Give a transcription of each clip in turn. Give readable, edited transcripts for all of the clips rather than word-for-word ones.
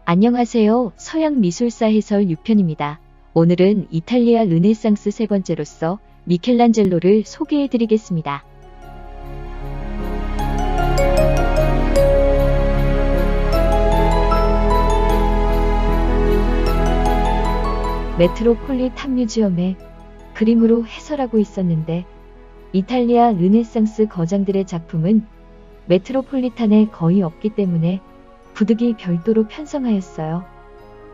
안녕하세요. 서양미술사 해설 6편입니다. 오늘은 이탈리아 르네상스 세 번째로서 미켈란젤로를 소개해드리겠습니다. 메트로폴리탄 뮤지엄의 그림으로 해설하고 있었는데 이탈리아 르네상스 거장들의 작품은 메트로폴리탄에 거의 없기 때문에 부득이 별도로 편성하였어요.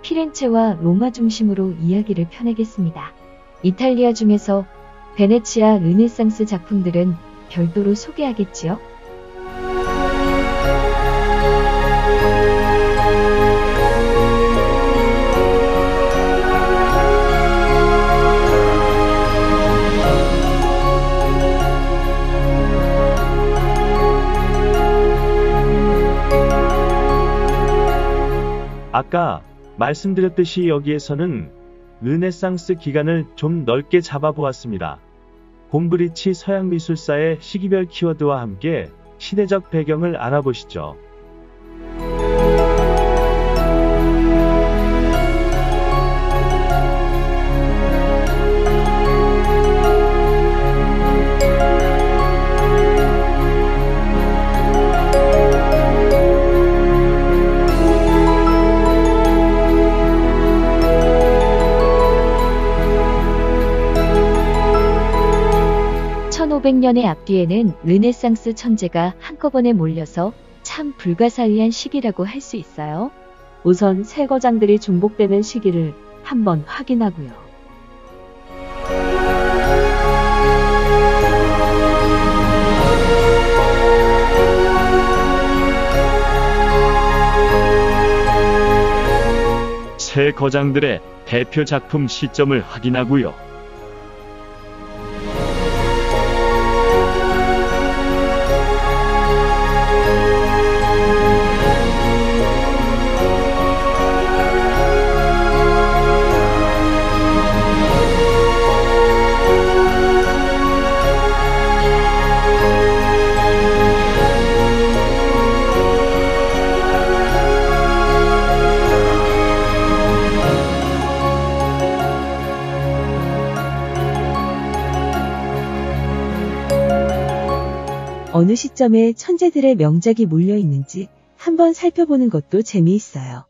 피렌체와 로마 중심으로 이야기를 펴내겠습니다. 이탈리아 중에서 베네치아 르네상스 작품들은 별도로 소개하겠지요. 아까 말씀드렸듯이 여기에서는 르네상스 기간을 좀 넓게 잡아보았습니다. 곰브리치 서양미술사의 시기별 키워드와 함께 시대적 배경을 알아보시죠. (1500년의) 앞뒤에는 르네상스 천재가 한꺼번에 몰려서 참 불가사의한 시기라고 할 수 있어요. 우선 세 거장들이 중복되는 시기를 한번 확인하고요. 세 거장들의 대표 작품 시점을 확인하고요. 어느 시점에 천재들의 명작이 몰려 있는지 한번 살펴보는 것도 재미있어요.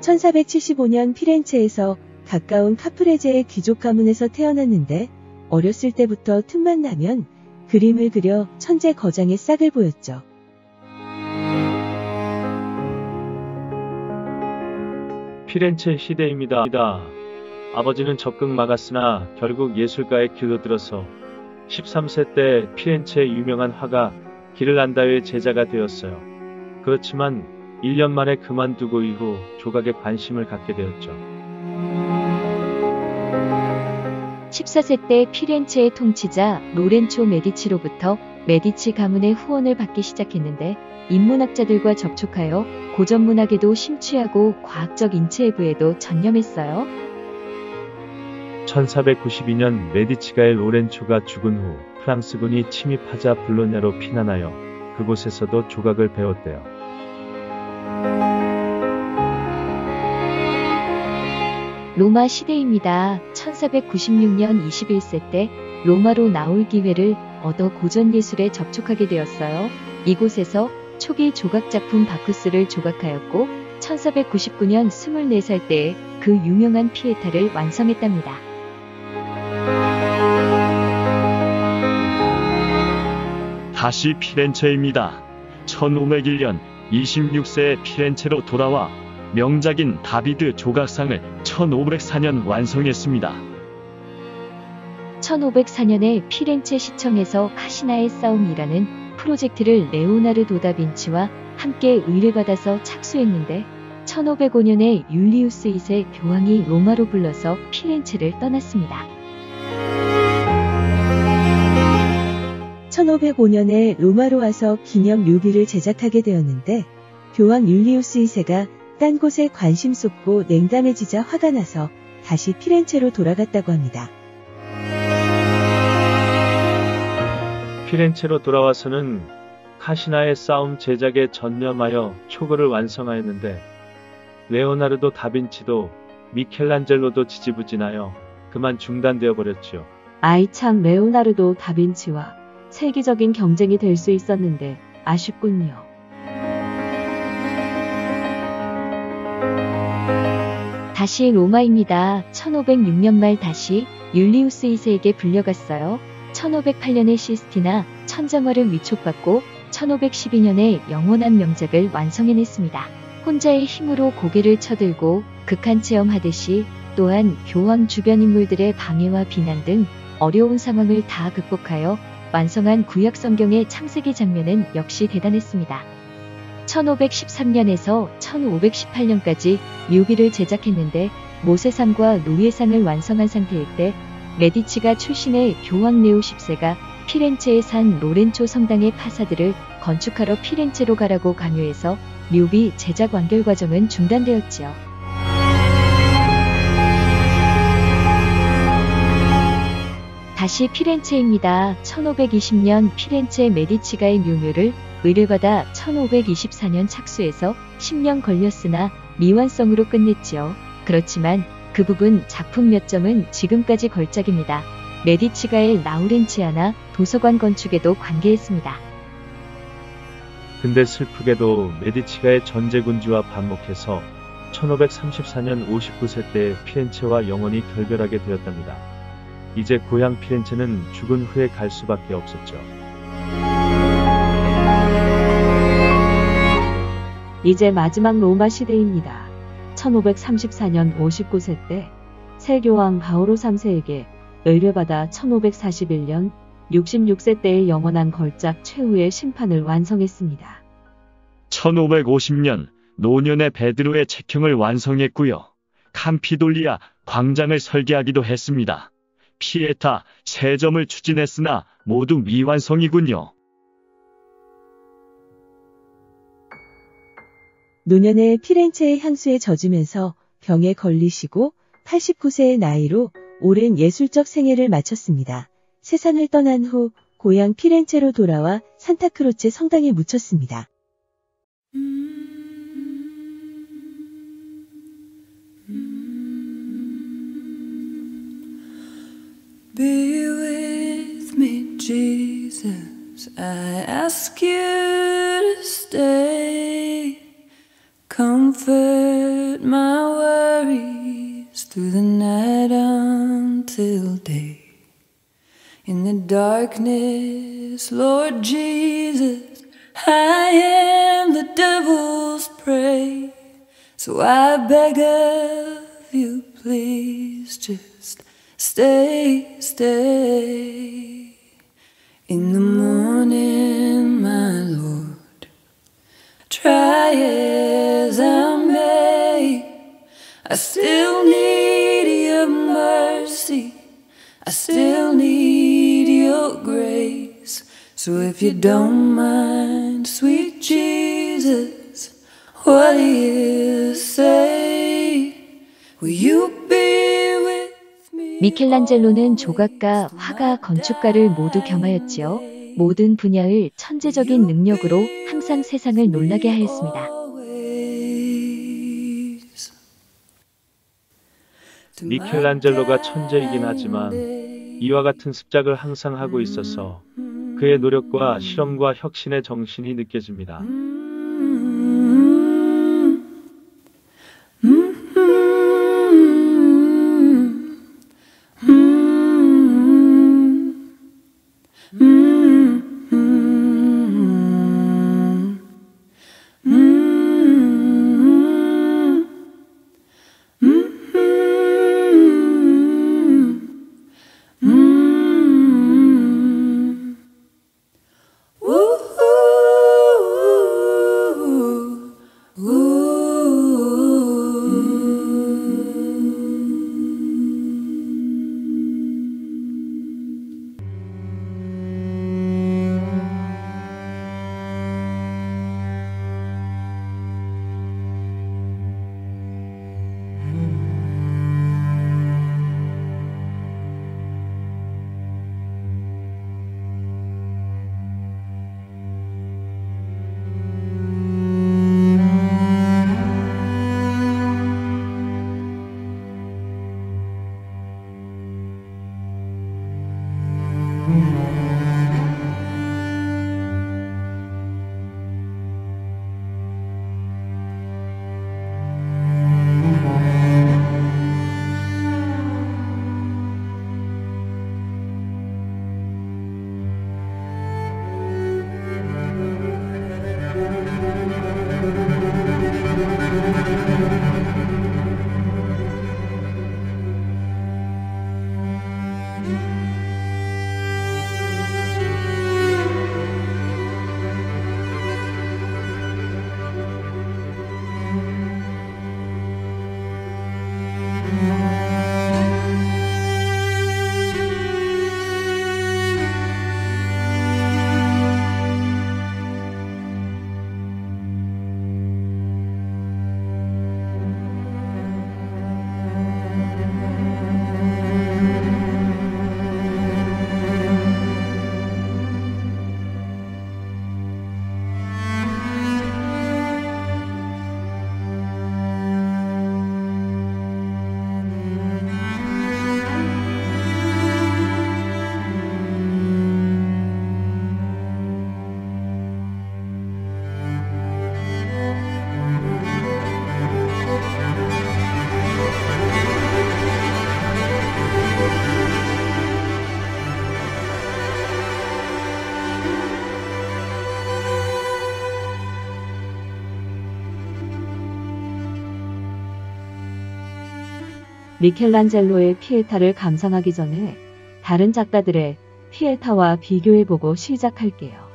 (1475년) 피렌체에서 가까운 카프레제의 귀족 가문에서 태어났는데 어렸을 때부터 틈만 나면 그림을 그려 천재 거장의 싹을 보였죠. 피렌체 시대입니다. 아버지는 적극 막았으나 결국 예술가의 길로 들어서 13세 때 피렌체 유명한 화가 기를란다의 제자가 되었어요. 그렇지만 1년 만에 그만두고 이후 조각에 관심을 갖게 되었죠. 14세 때 피렌체의 통치자 로렌초 메디치로부터 메디치 가문의 후원을 받기 시작했는데 인문학자들과 접촉하여 고전문학에도 심취하고 과학적 인체외부에도 전념했어요. 1492년 메디치가의 로렌초가 죽은 후 프랑스군이 침입하자 볼로냐로 피난하여 그곳에서도 조각을 배웠대요. 로마 시대입니다. 1496년 21세 때 로마로 나올 기회를 얻어 고전예술에 접촉하게 되었어요. 이곳에서 초기 조각작품 바쿠스를 조각하였고 1499년 24살 때에 그 유명한 피에타를 완성했답니다. 다시 피렌체입니다. 1501년 26세에 피렌체로 돌아와 명작인 다비드 조각상을 1504년 완성했습니다. 1504년에 피렌체 시청에서 카시나의 싸움이라는 프로젝트를 레오나르도 다빈치와 함께 의뢰받아서 착수했는데 1505년에 율리우스 2세 교황이 로마로 불러서 피렌체를 떠났습니다. 1505년에 로마로 와서 기념 묘비를 제작하게 되었는데 교황 율리우스 2세가 딴 곳에 관심 쏟고 냉담해지자 화가 나서 다시 피렌체로 돌아갔다고 합니다. 피렌체로 돌아와서는 카시나의 싸움 제작에 전념하여 초고를 완성하였는데 레오나르도 다빈치도 미켈란젤로도 지지부진하여 그만 중단되어 버렸죠. 아이 참 레오나르도 다빈치와 세계적인 경쟁이 될 수 있었는데 아쉽군요. 다시 로마입니다. 1506년 말 다시 율리우스 2세에게 불려갔어요. 1508년에 시스티나 천장화를 위촉받고 1512년에 영원한 명작을 완성해냈습니다. 혼자의 힘으로 고개를 쳐들고 극한 체험하듯이 또한 교황 주변 인물들의 방해와 비난 등 어려운 상황을 다 극복하여 완성한 구약 성경의 창세기 장면은 역시 대단했습니다. 1513년에서 1518년까지 묘비를 제작했는데 모세상과 노예상을 완성한 상태일 때 메디치가 출신의 교황 레오 10세가 피렌체의 산 로렌초 성당의 파사드를 건축하러 피렌체로 가라고 강요해서 묘비 제작 완결 과정은 중단되었지요. 다시 피렌체입니다. 1520년 피렌체 메디치가의 묘묘를 의뢰받아 1524년 착수해서 10년 걸렸으나 미완성으로 끝냈지요. 그렇지만 그 부분 작품 몇 점은 지금까지 걸작입니다. 메디치가의 라우렌치아나 도서관 건축에도 관계했습니다. 근데 슬프게도 메디치가의 전제군주와 반목해서 1534년 59세 때 피렌체와 영원히 결별하게 되었답니다. 이제 고향 피렌체는 죽은 후에 갈 수밖에 없었죠. 이제 마지막 로마 시대입니다. 1534년 59세 때 세교황 바오로 3세에게 의뢰받아 1541년 66세 때의 영원한 걸작 최후의 심판을 완성했습니다. 1550년 노년의 베드로의 책형을 완성했고요. 캄피돌리아 광장을 설계하기도 했습니다. 피에타 세 점을 추진했으나 모두 미완성이군요. 노년에 피렌체의 향수에 젖으면서 병에 걸리시고 89세의 나이로 오랜 예술적 생애를 마쳤습니다. 세상을 떠난 후 고향 피렌체로 돌아와 산타크로체 성당에 묻혔습니다. Be with me, Jesus. I ask you to stay. Comfort my worries through the night until day. In the darkness, Lord Jesus, I am the devil's prey. So I beg of you, please just stay, stay. In the morning, my Lord, try as I may, I still need your mercy, I still need your grace. So if you don't mind, sweet Jesus, what do you say? Will you be with me? 미켈란젤로는 조각가, 화가, 건축가를 모두 겸하였지요. 모든 분야의 천재적인 능력으로 항상 세상을 놀라게 하였습니다. 미켈란젤로가 천재이긴 하지만 이와 같은 습작을 항상 하고 있어서 그의 노력과 실험과 혁신의 정신이 느껴집니다. 미켈란젤로의 피에타를 감상하기 전에 다른 작가들의 피에타와 비교해보고 시작할게요.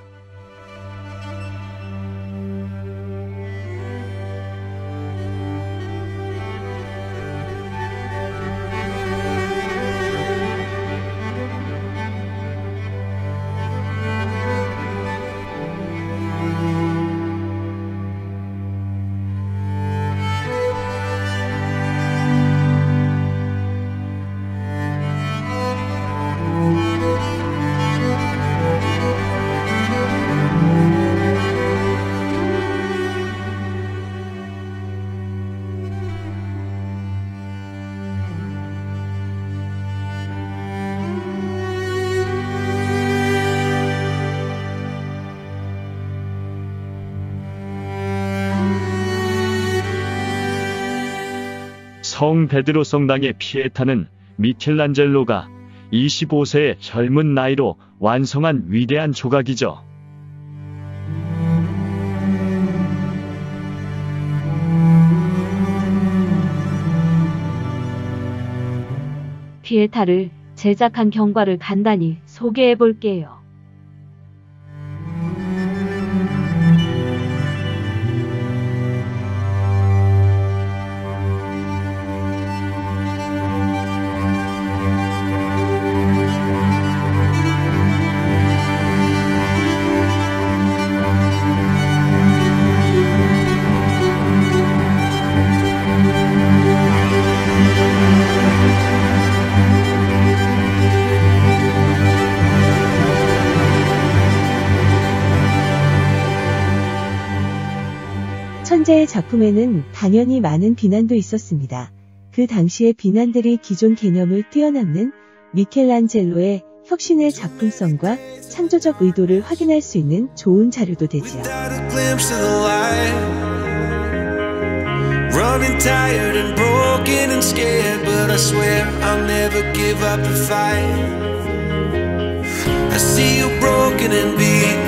성 베드로 성당의 피에타는 미켈란젤로가 25세의 젊은 나이로 완성한 위대한 조각이죠. 피에타를 제작한 경과를 간단히 소개해 볼게요. 천재의 작품에는 당연히 많은 비난도 있었습니다. 그 당시의 비난들이 기존 개념을 뛰어넘는 미켈란젤로의 혁신의 작품성과 창조적 의도를 확인할 수 있는 좋은 자료도 되지요. Running tired and broken and scared, but I swear I'll never give up the fight. I see you broken and beat,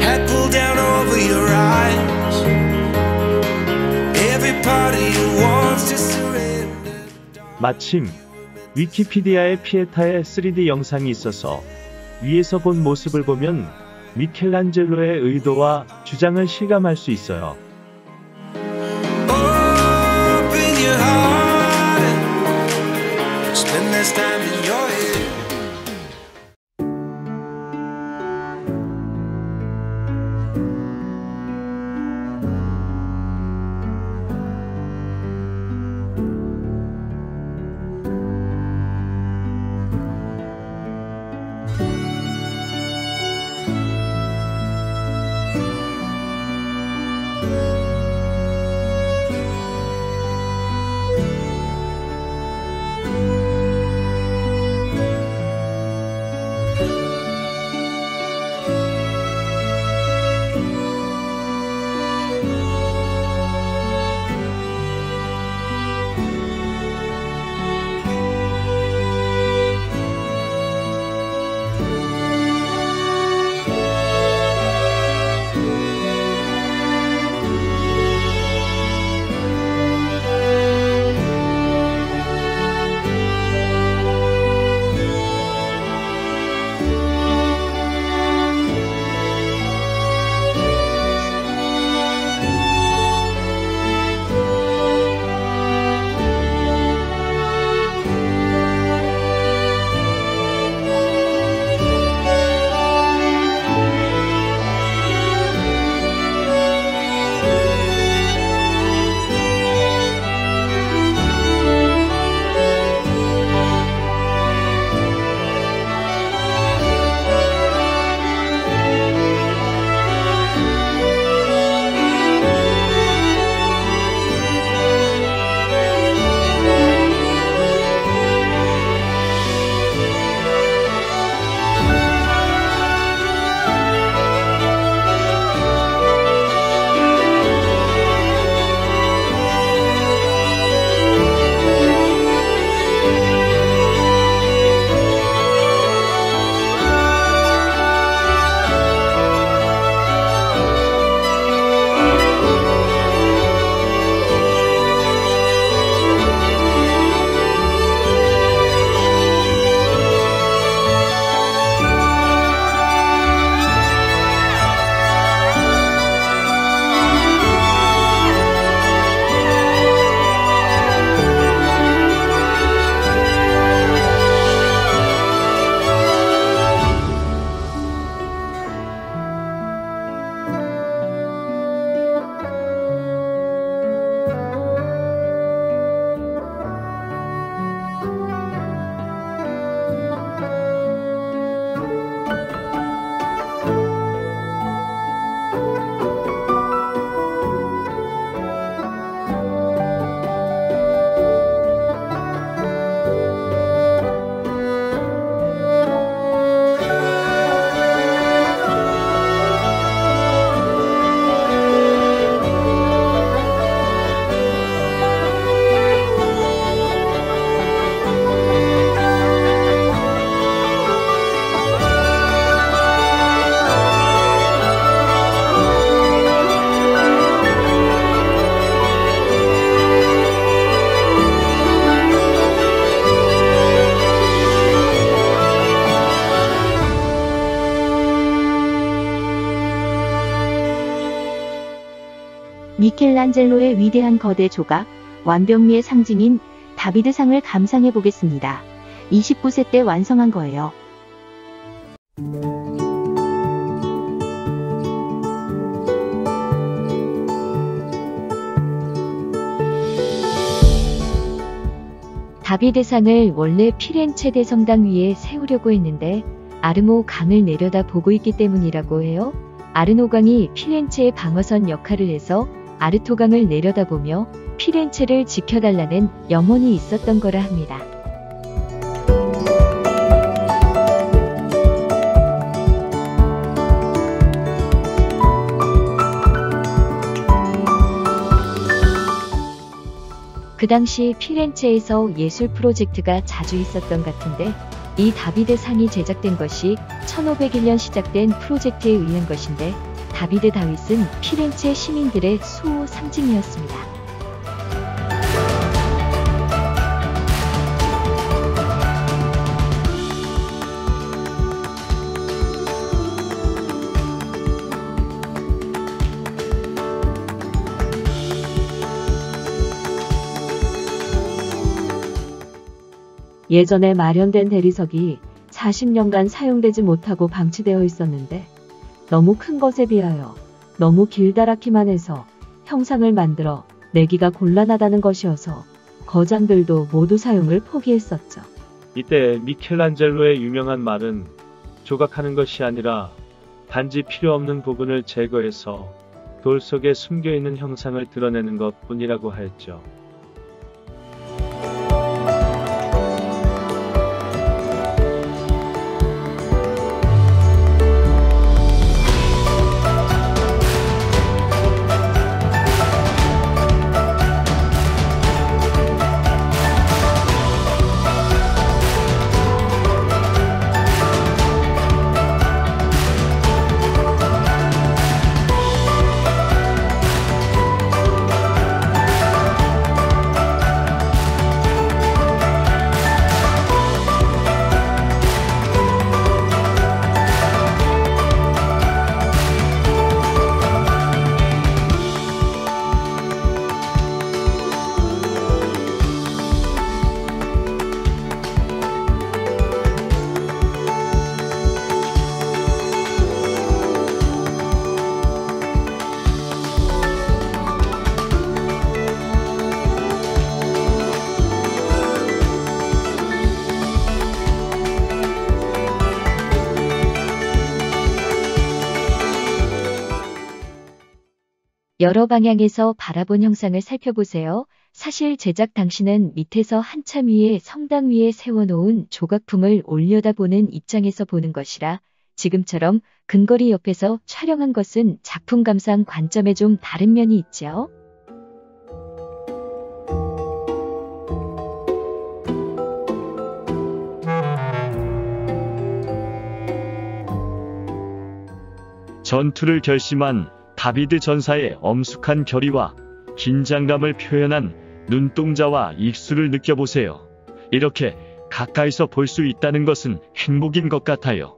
head pulled down over your eyes. Every part of you wants to surrender. 마침 위키피디아에 피에타의 3D 영상이 있어서 위에서 본 모습을 보면 미켈란젤로의 의도와 주장을 실감할 수 있어요. Open your heart, spend less time in your head. 미켈란젤로의 위대한 거대 조각, 완벽미의 상징인 다비드상을 감상해 보겠습니다. 29세 때 완성한 거예요. 다비드상을 원래 피렌체 대성당 위에 세우려고 했는데 아르모 강을 내려다 보고 있기 때문이라고 해요. 아르노강이 피렌체의 방어선 역할을 해서 아르토강을 내려다보며 피렌체를 지켜달라는 염원이 있었던 거라 합니다. 그 당시 피렌체에서 예술 프로젝트가 자주 있었던 같은데 이 다비드 상이 제작된 것이 1501년 시작된 프로젝트에 의한 것인데 다비드 다윗은 피렌체 시민들의 수호 상징이었습니다. 예전에 마련된 대리석이 40년간 사용되지 못하고 방치되어 있었는데 너무 큰 것에 비하여 너무 길다랗기만 해서 형상을 만들어 내기가 곤란하다는 것이어서 거장들도 모두 사용을 포기했었죠. 이때 미켈란젤로의 유명한 말은 조각하는 것이 아니라 단지 필요 없는 부분을 제거해서 돌 속에 숨겨있는 형상을 드러내는 것 뿐이라고 하였죠. 여러 방향에서 바라본 형상을 살펴보세요. 사실 제작 당시는 밑에서 한참 위에 성당 위에 세워놓은 조각품을 올려다보는 입장에서 보는 것이라 지금처럼 근거리 옆에서 촬영한 것은 작품 감상 관점에 좀 다른 면이 있죠. 전투를 결심한 다비드 전사의 엄숙한 결의와 긴장감을 표현한 눈동자와 입술을 느껴보세요. 이렇게 가까이서 볼 수 있다는 것은 행복인 것 같아요.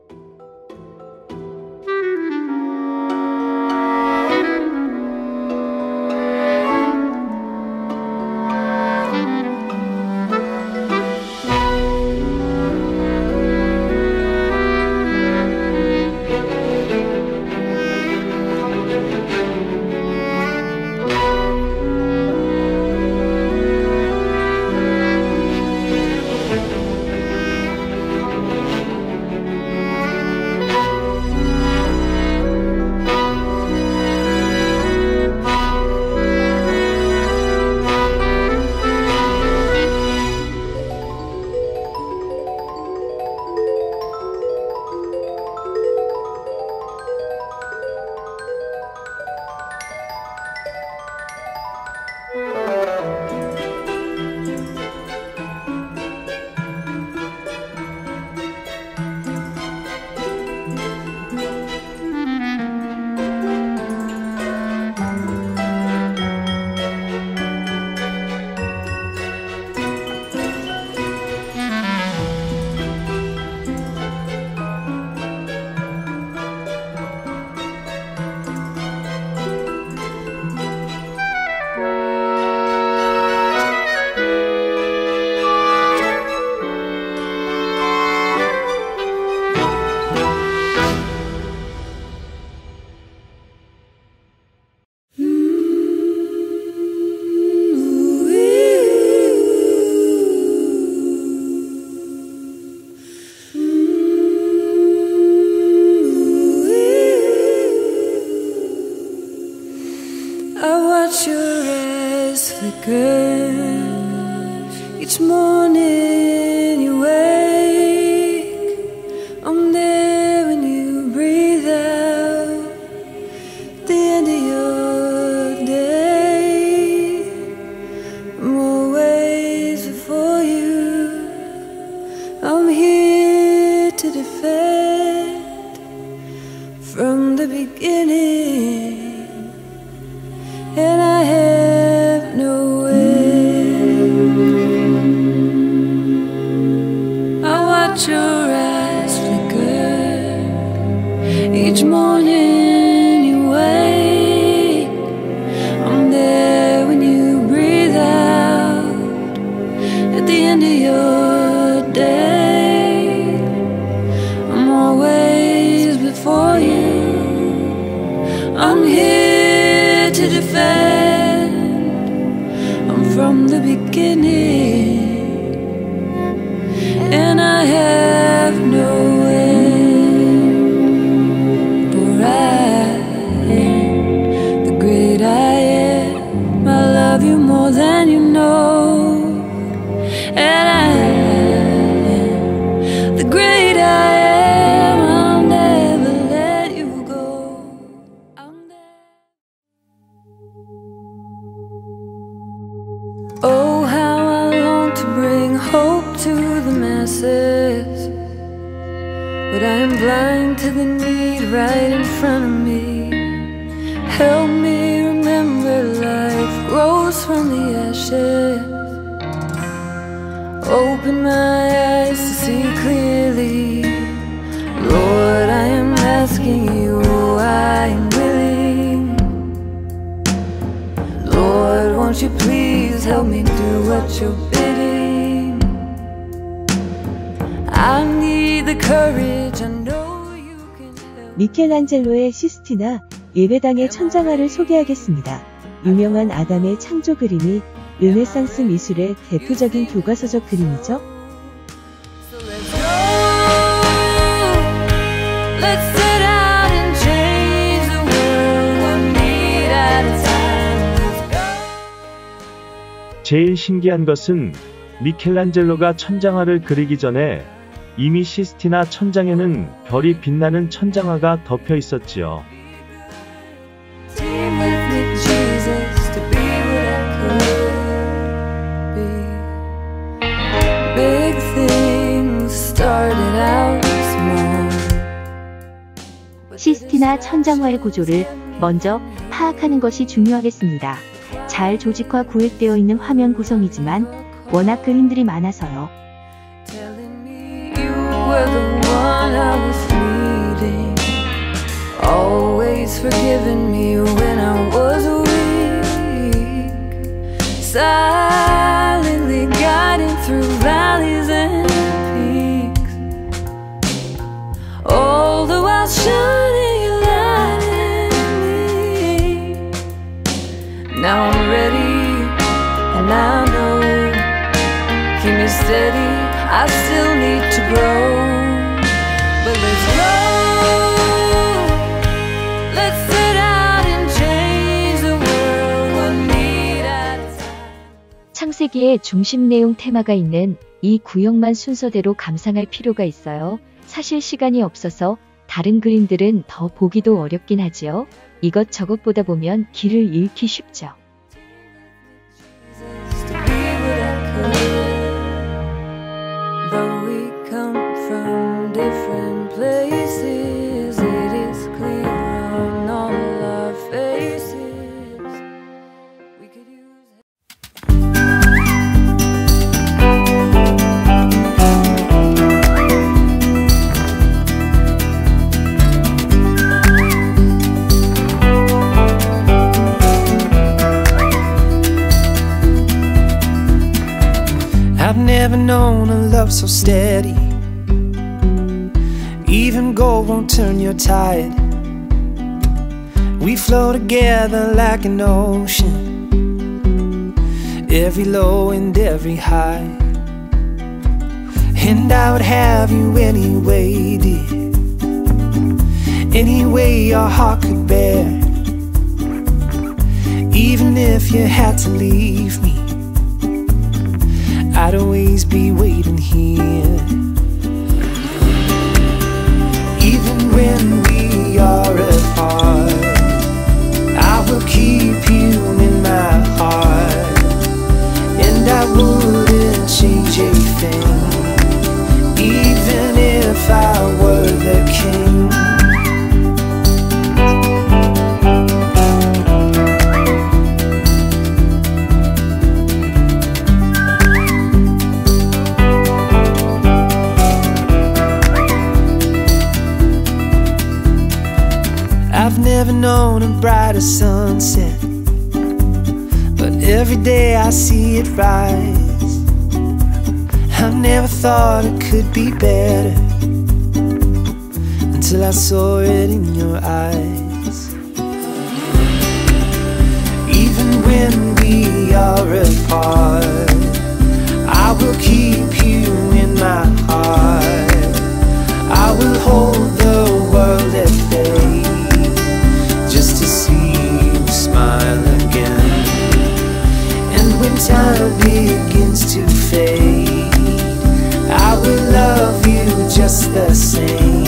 the beginning, and I have no end. I watch your eyes flicker each morning you wake. I'm there when you breathe out at the end of your day. I'm always before you. I'm here to defend. I'm from the beginning, and I have no end. For I am the great I am. I love you more than you know. And I am the great I am. I'll never let you go. I'm there. Oh, how I long to bring hope to the masses, but I am blind to the need right in front of me. Help me remember life grows from the ashes. Open my eyes to see clearly. Lord, I am asking you, I am willing. Lord, won't you please help me do what you're bidding. I need the courage, I know you can help. 미켈란젤로의 시스티나 예배당의 천장화를 소개하겠습니다. 유명한 아담의 창조 그림이 르네상스 미술의 대표적인 교과서적 그림이죠. So let's go. Let's set out and change the world one need at a time. Let's go. 제일 신기한 것은 미켈란젤로가 천장화를 그리기 전에 이미 시스티나 천장에는 별이 빛나는 천장화가 덮여 있었지요. Team with me, Jesus, to be what I could be. Big things started out small. 시스티나 천장화의 구조를 먼저 파악하는 것이 중요하겠습니다. 잘 조직화 구획되어 있는 화면 구성이지만 워낙 그림들이 많아서요. Telling me you were the one I was needing. Always forgiving me when I was weak. Silently guiding through valleys and peaks. All the while shining your light in me. Now I'm ready and I know. Keep me steady, I still need to grow. But let's go. Let's set out and change the world one need at a time. 창세기의 중심 내용 테마가 있는 이 구역만 순서대로 감상할 필요가 있어요. 사실 시간이 없어서 다른 그림들은 더 보기도 어렵긴 하지요. 이것저것 보다 보면 길을 잃기 쉽죠. To be what I could. Though we come from different places, it is clear on all our faces. We could use. I've never known a love so steady. Even gold won't turn your tide. We flow together like an ocean, every low and every high. And I would have you anyway, dear, any way your heart could bear. Even if you had to leave me, I'd always be waiting here. Even when we are apart, I will keep you in my heart. And I wouldn't change a thing, even if I were the king. I've never known a brighter sunset, but every day I see it rise. I've never thought it could be better until I saw it in your eyes. Even when we are apart, I will keep you in my heart. I will hold the world at bay just to see you smile again. And when time begins to fade, I will love you just the same,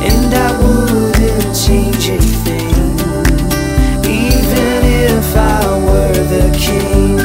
and I wouldn't change a thing, even if I were the king.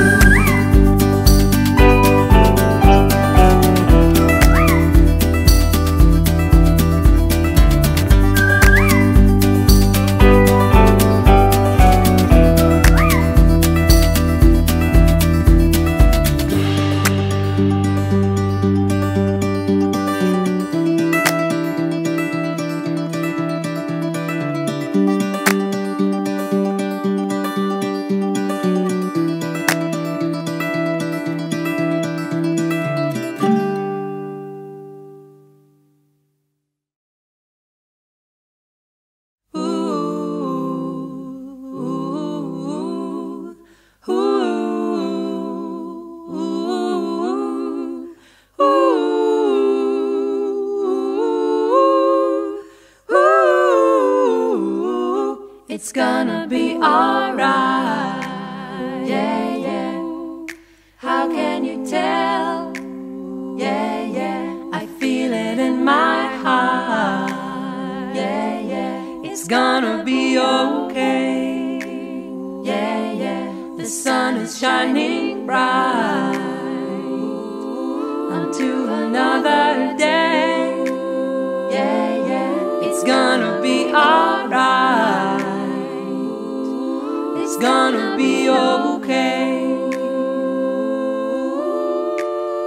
It's gonna be alright, yeah, yeah. How can you tell? Yeah, yeah. I feel it in my heart, yeah, yeah. It's gonna be okay, yeah, yeah. The sun is shining bright onto another day, yeah, yeah. It's gonna be alright. It's gonna be okay.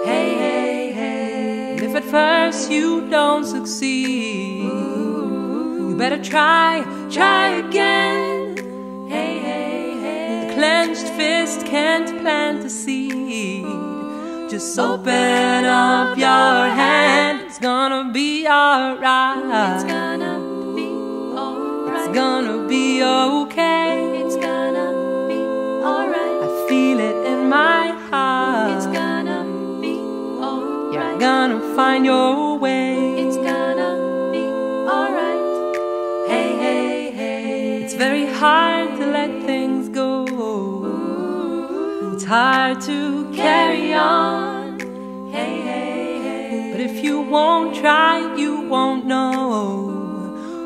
Hey, hey, hey. If at first you don't succeed, you better try again. Hey, hey, hey. The clenched fist can't plant a seed. Just open up your hand. It's gonna be alright. It's gonna be alright. It's gonna be okay. It's gonna be alright. I feel it in my heart. It's gonna be alright. You're gonna find your way. It's gonna be alright. Hey, hey, hey. It's very hard to let things go. It's hard to carry on. Hey, hey, hey. But if you won't try, you won't know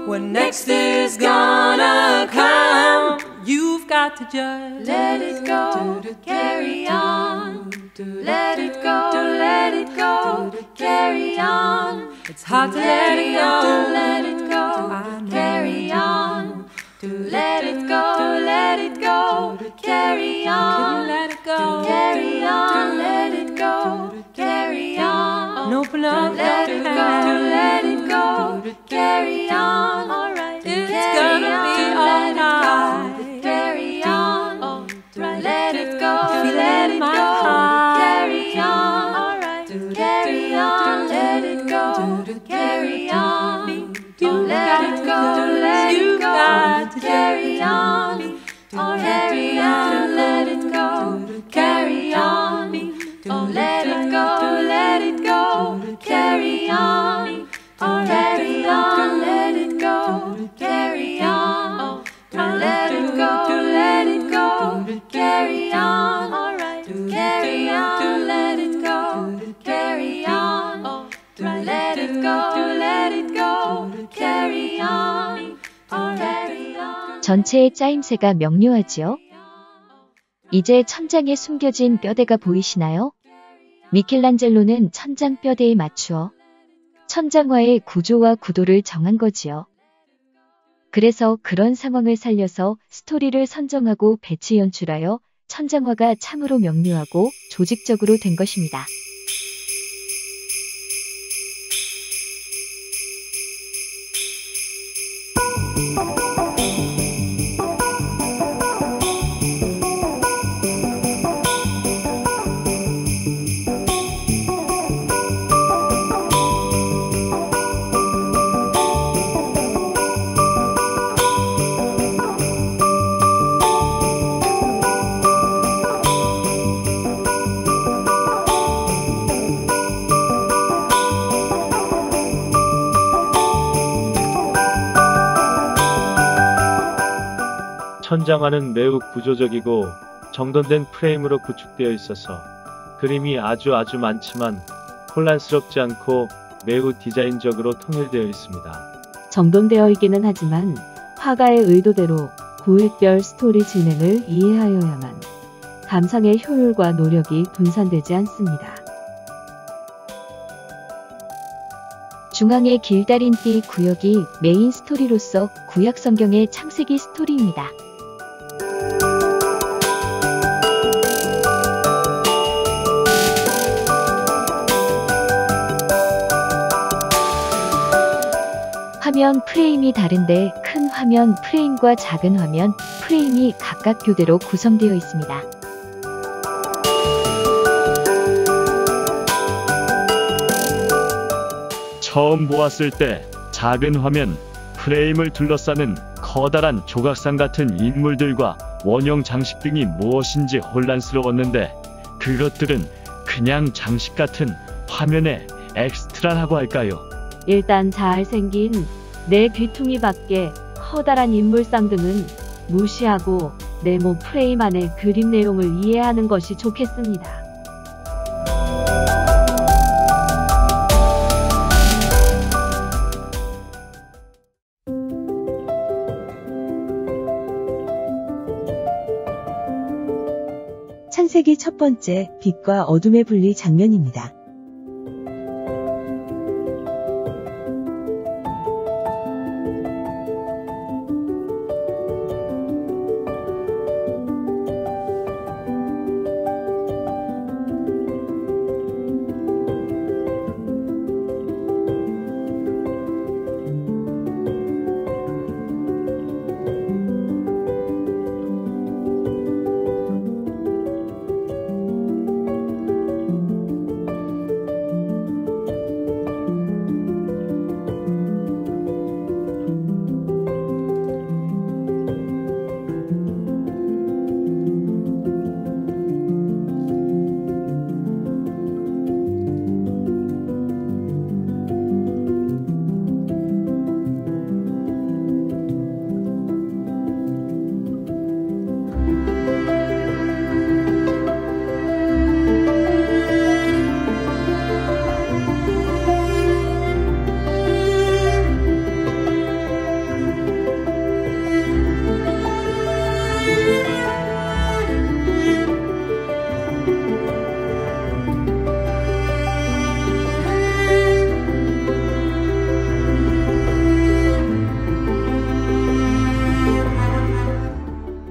what next is gonna come. You've got to just let it go, carry on. Let it go, let it go, carry on. It's hard to let it go, let it go, carry on. Let it go, let it go, carry on. Let it go, carry on. Let it go, carry on. And open up, let it go, let it go, carry on. Alright, it's gonna be alright. Carry on, let it go, let it go, carry on. Alright, carry on, let it go, carry on. Let it go, let it go, carry on. Carry on, let it go, carry on. Let it go, let it go, carry on. Carry on, let it go, carry on. Let it go, let it go, carry on. Alright, carry on, let it go, carry on. Let it go, let it go, carry on. Carry on. 전체의 짜임새가 명료하지요. 이제 천장에 숨겨진 뼈대가 보이시나요? 미켈란젤로는 천장 뼈대에 맞추어 천장화의 구조와 구도를 정한 거지요. 그래서 그런 상황을 살려서 스토리를 선정하고 배치 연출하여 천장화가 참으로 명료하고 조직적으로 된 것입니다. 천장화는 매우 구조적이고 정돈된 프레임으로 구축되어 있어서 그림이 아주 많지만 혼란스럽지 않고 매우 디자인적으로 통일되어 있습니다. 정돈되어 있기는 하지만 화가의 의도대로 구획별 스토리 진행을 이해하여야만 감상의 효율과 노력이 분산되지 않습니다. 중앙의 길다린 띠 구역이 메인 스토리로서 구약 성경의 창세기 스토리입니다. 화면 프레임이 다른데 큰 화면 프레임과 작은 화면 프레임이 각각 교대로 구성되어 있습니다. 처음 보았을 때 작은 화면 프레임을 둘러싸는 커다란 조각상 같은 인물들과 원형 장식 등이 무엇인지 혼란스러웠는데 그것들은 그냥 장식 같은 화면의 엑스트라라고 할까요? 일단 잘생긴 내 귀퉁이 밖에 커다란 인물상 등은 무시하고 네모 프레임 안의 그림 내용을 이해하는 것이 좋겠습니다. 창세기 첫 번째 빛과 어둠의 분리 장면입니다.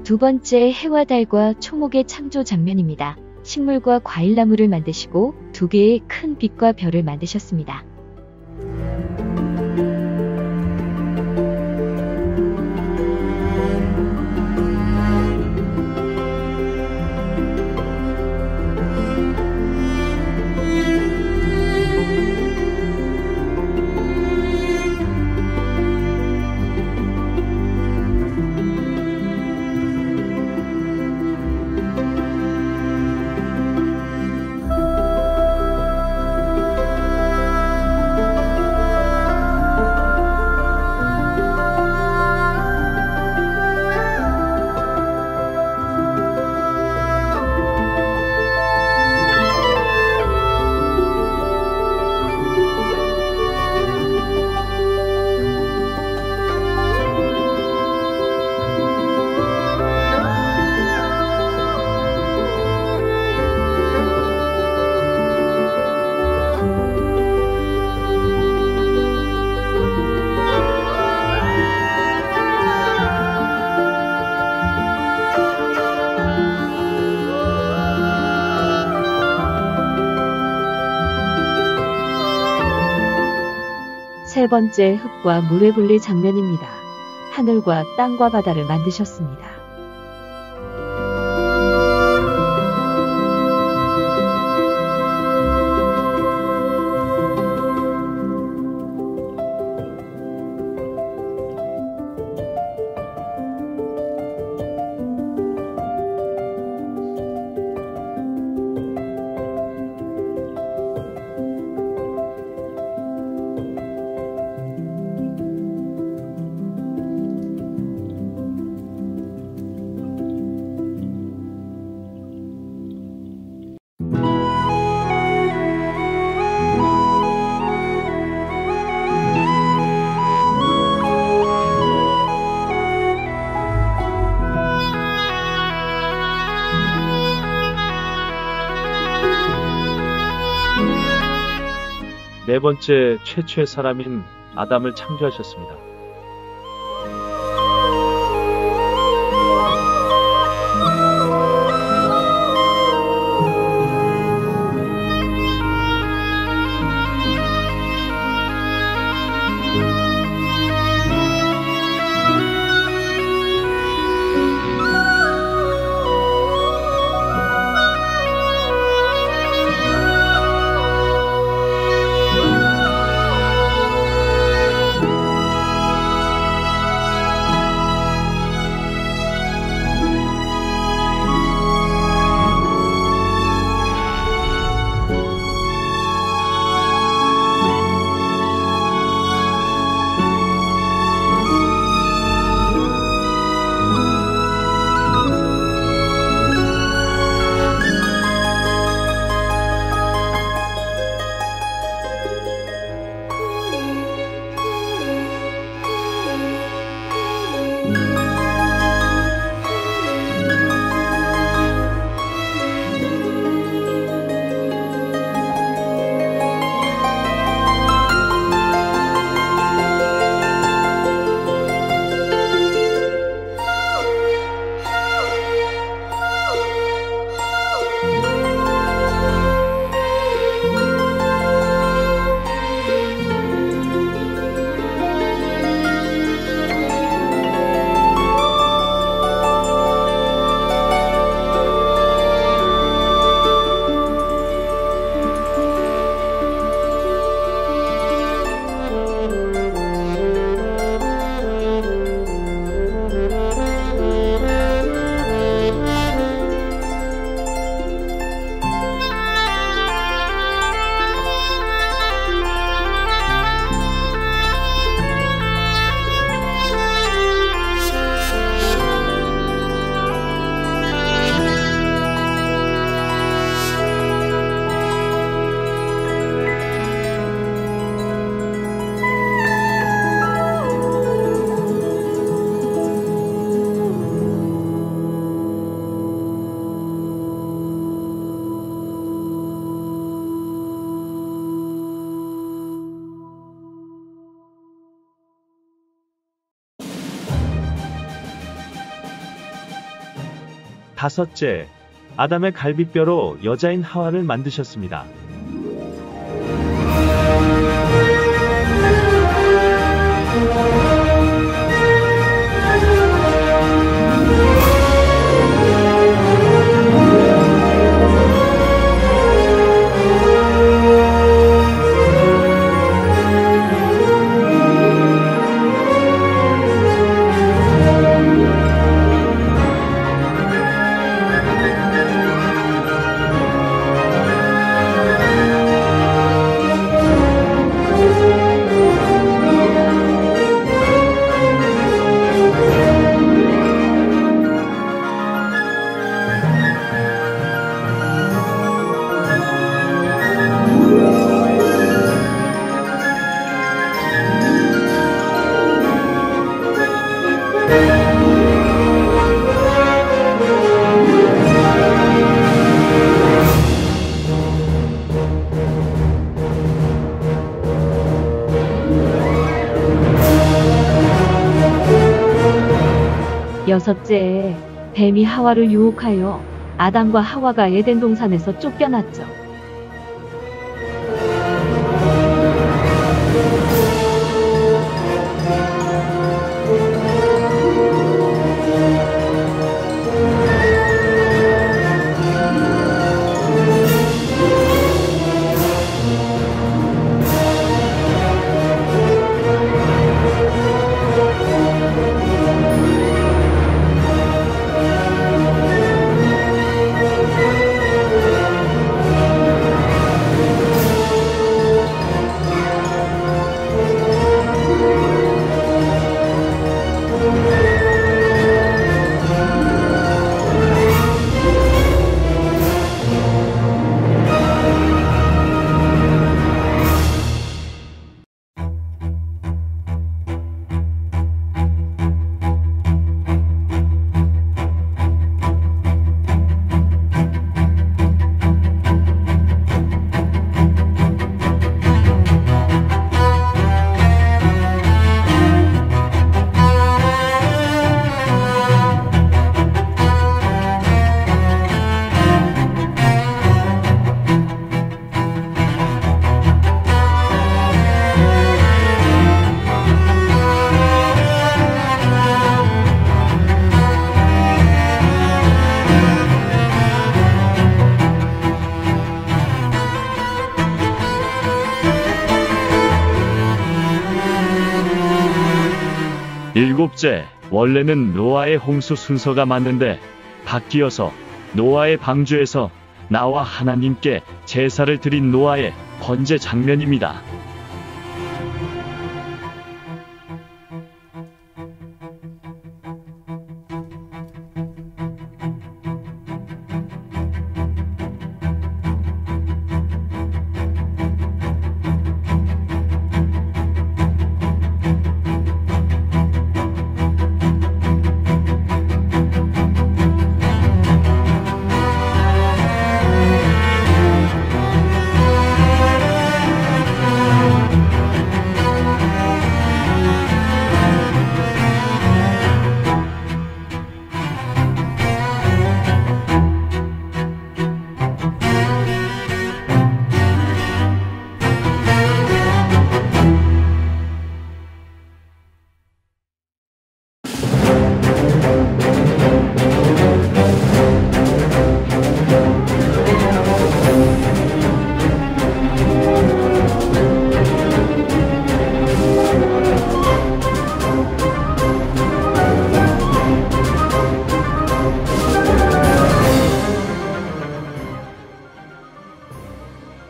두 번째 해와 달과 초목의 창조 장면입니다. 식물과 과일나무를 만드시고 두 개의 큰 빛과 별을 만드셨습니다. 세 번째 흙과 물의 분리 장면입니다. 하늘과 땅과 바다를 만드셨습니다. 네 번째 최초의 사람인 아담을 창조하셨습니다. 다섯째, 아담의 갈비뼈로 여자인 하와를 만드셨습니다. 여섯째, 뱀이 하와를 유혹하여 아담과 하와가 에덴 동산에서 쫓겨났죠. 일곱째, 원래는 노아의 홍수 순서가 맞는데 바뀌어서 노아의 방주에서 나와 하나님께 제사를 드린 노아의 번제 장면입니다.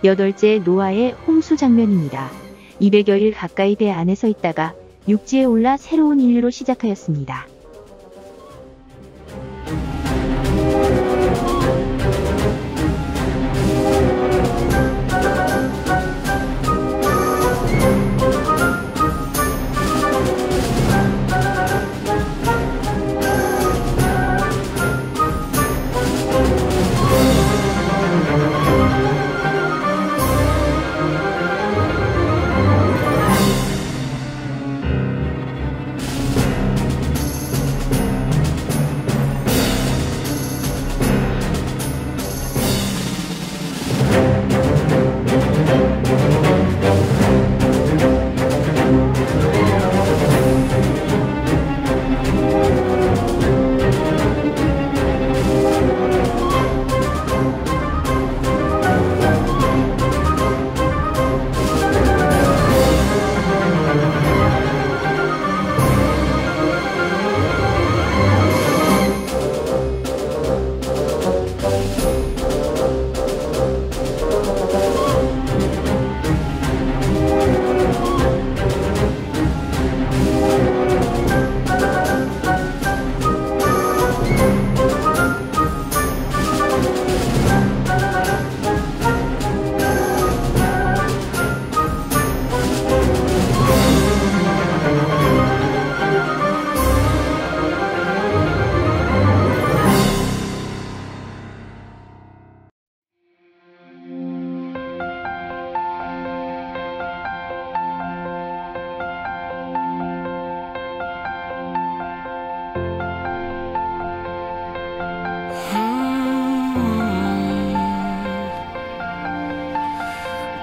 여덟째, 노아의 홍수 장면입니다. 200여일 가까이 배 안에 서 있다가 육지에 올라 새로운 인류로 시작하였습니다.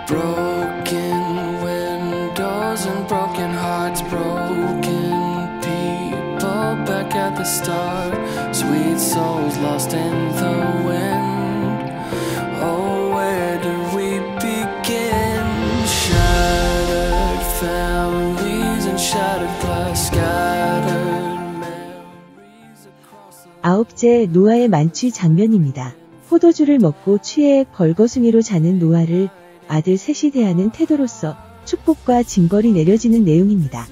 Broken windows and broken hearts, broken people back at the start, sweet souls lost in the wind. Oh, where do we begin? Shattered families and shattered glass, scattered memories across the... 아홉째, 노아의 만취 장면입니다. 포도주를 먹고 취해 벌거숭이로 자는 노아를 아들 셋이 대하는 태도로서 축복과 징벌이 내려지는 내용입니다.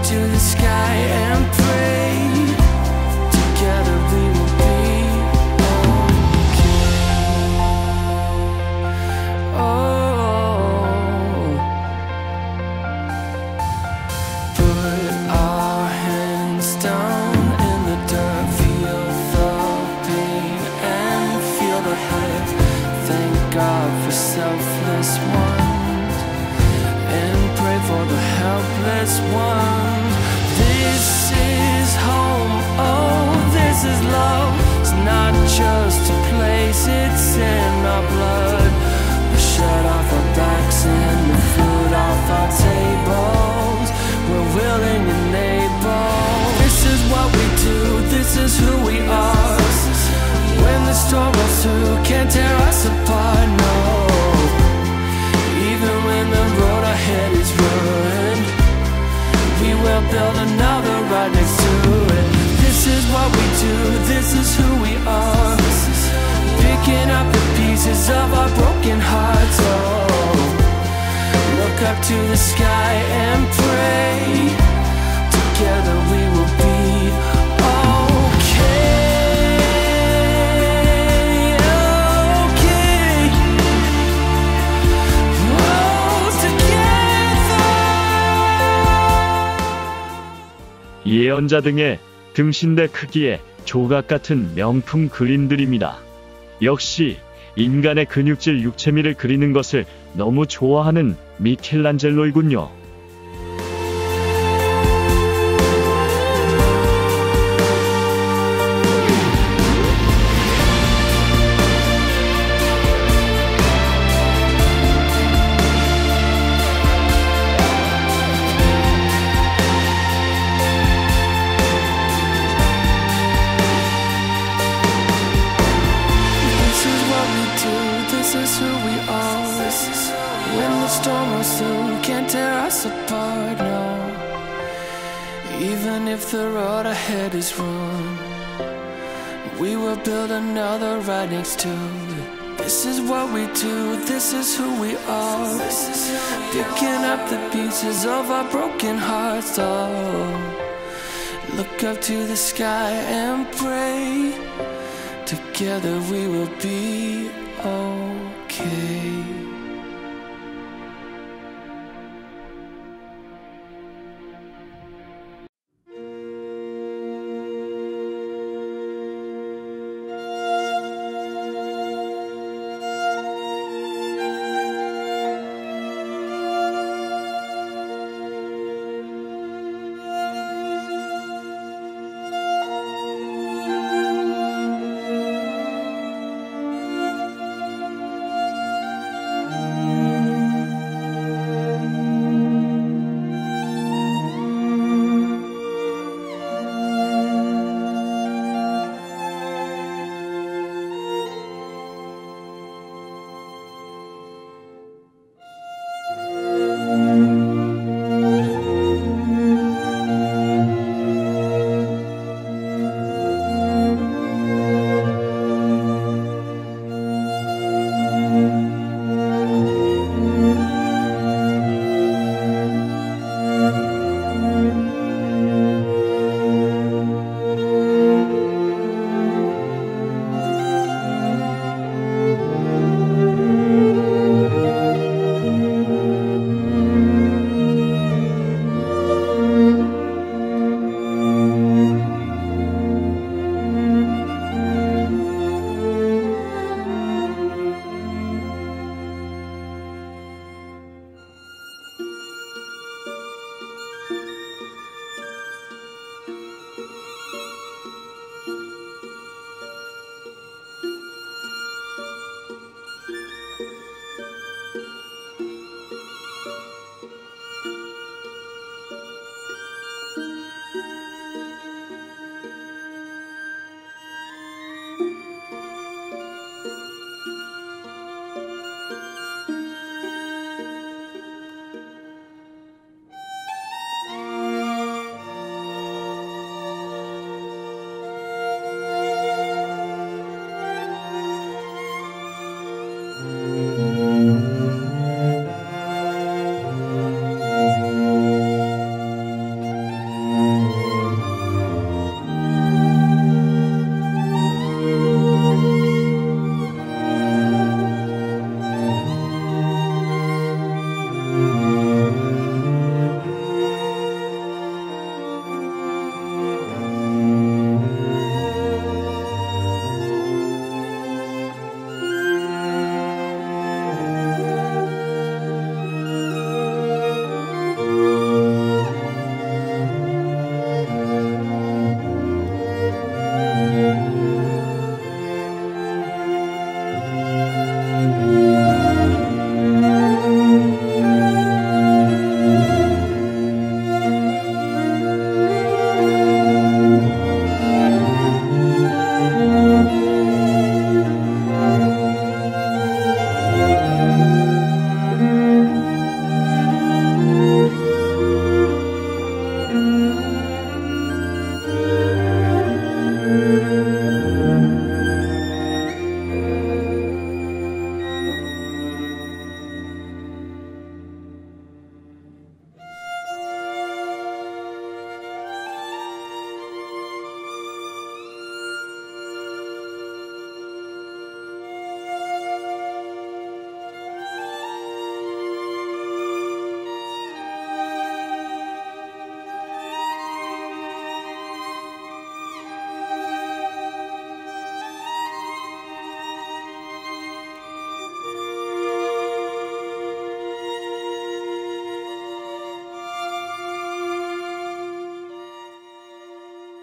To the sky and pray. Together we will be okay. Oh, put our hands down in the dirt, feel the pain and feel the hurt. Thank God for selfless ones and pray for the helpless ones. This is home, oh, this is love. It's not just a place, it's in our blood. can't tear us apart, no. Even when the road ahead is ruined, we will build another right next to it. This is what we do, this is who we are. Picking up the pieces of our broken hearts, oh. Look up to the sky and pray. Together we will be okay. 예언자 등의 등신대 크기의 조각 같은 명품 그림들입니다. 역시 인간의 근육질 육체미를 그리는 것을 너무 좋아하는 미켈란젤로이군요. When the storm rolls through, can't tear us apart, no. Even if the road ahead is ruined, we will build another right next to it. This is what we do, this is who we are. Picking up the pieces of our broken hearts, oh. Look up to the sky and pray. Together we will be okay.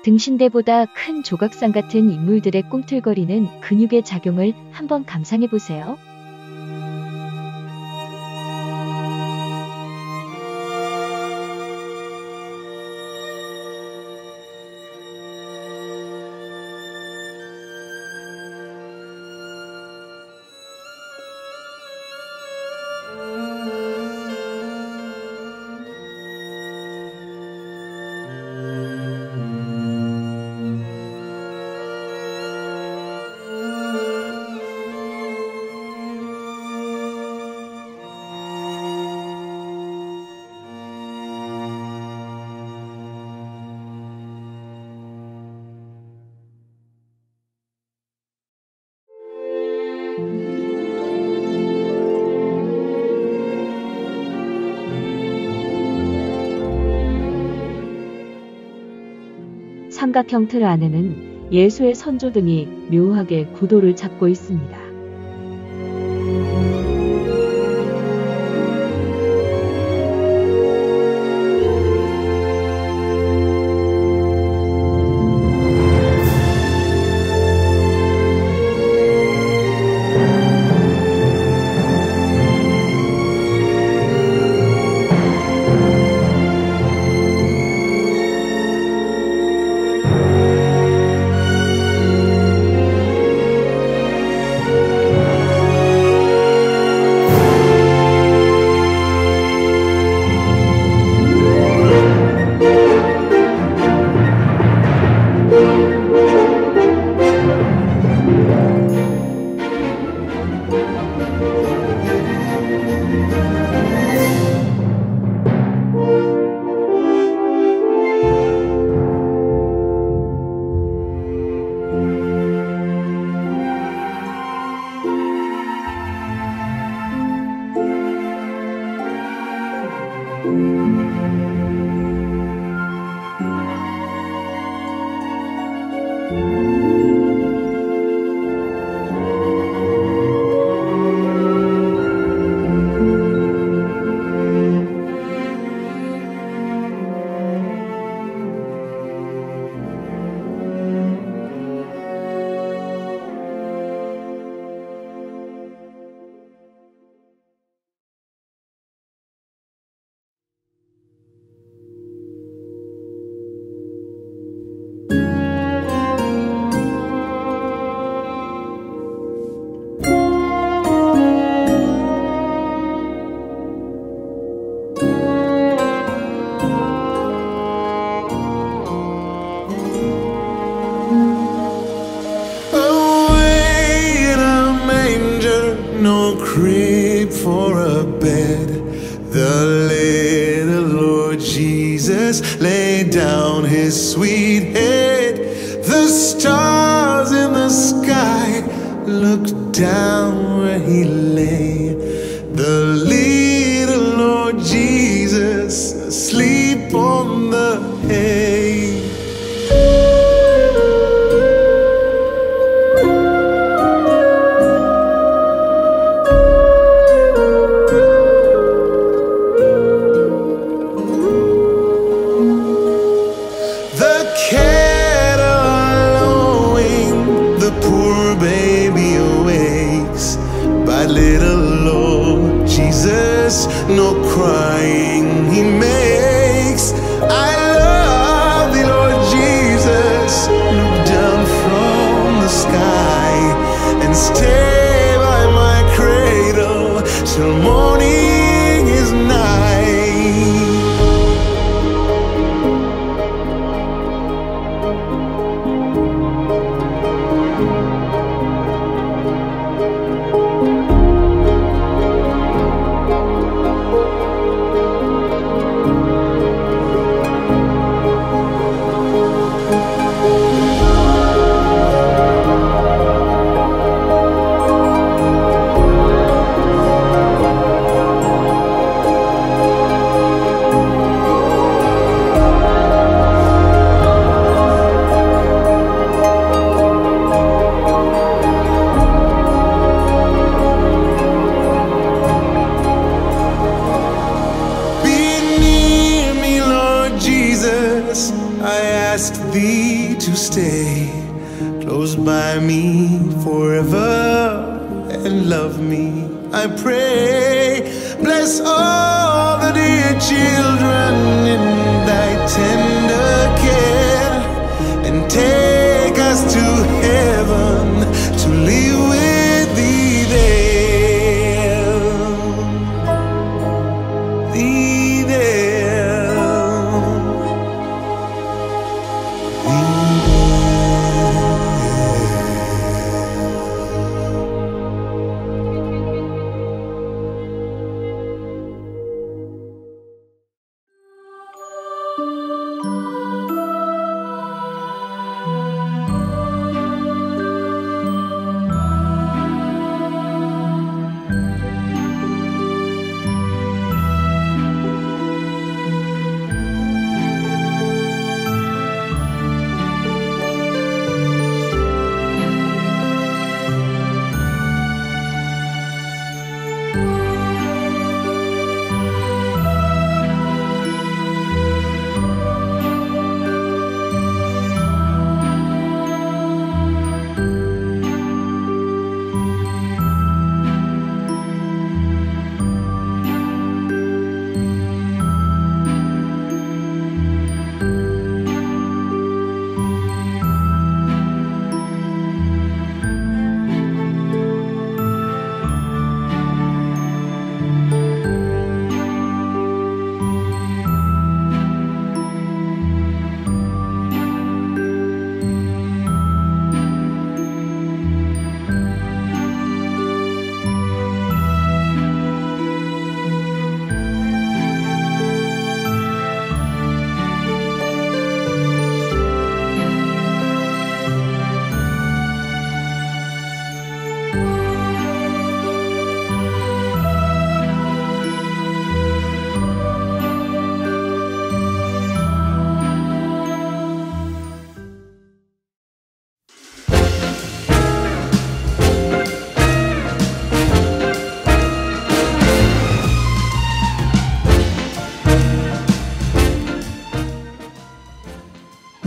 등신대보다 큰 조각상 같은 인물들의 꿈틀거리는 근육의 작용을 한번 감상해 보세요. 삼각형 틀 안에는 예수의 선조등이 묘하게 구도를 잡고 있습니다. Crib for a bed, the little Lord Jesus laid down his sweet head. The stars in the sky looked down where he lay. The little Lord Jesus asleep on the hay. No crying he makes. I love thee, Lord Jesus. Look down from the sky and stay by my cradle till morning is nigh. to stay close by me forever and love me. I pray, bless all the dear children in thy tender care, and take us to heaven to live with thee there. Thee there. Thee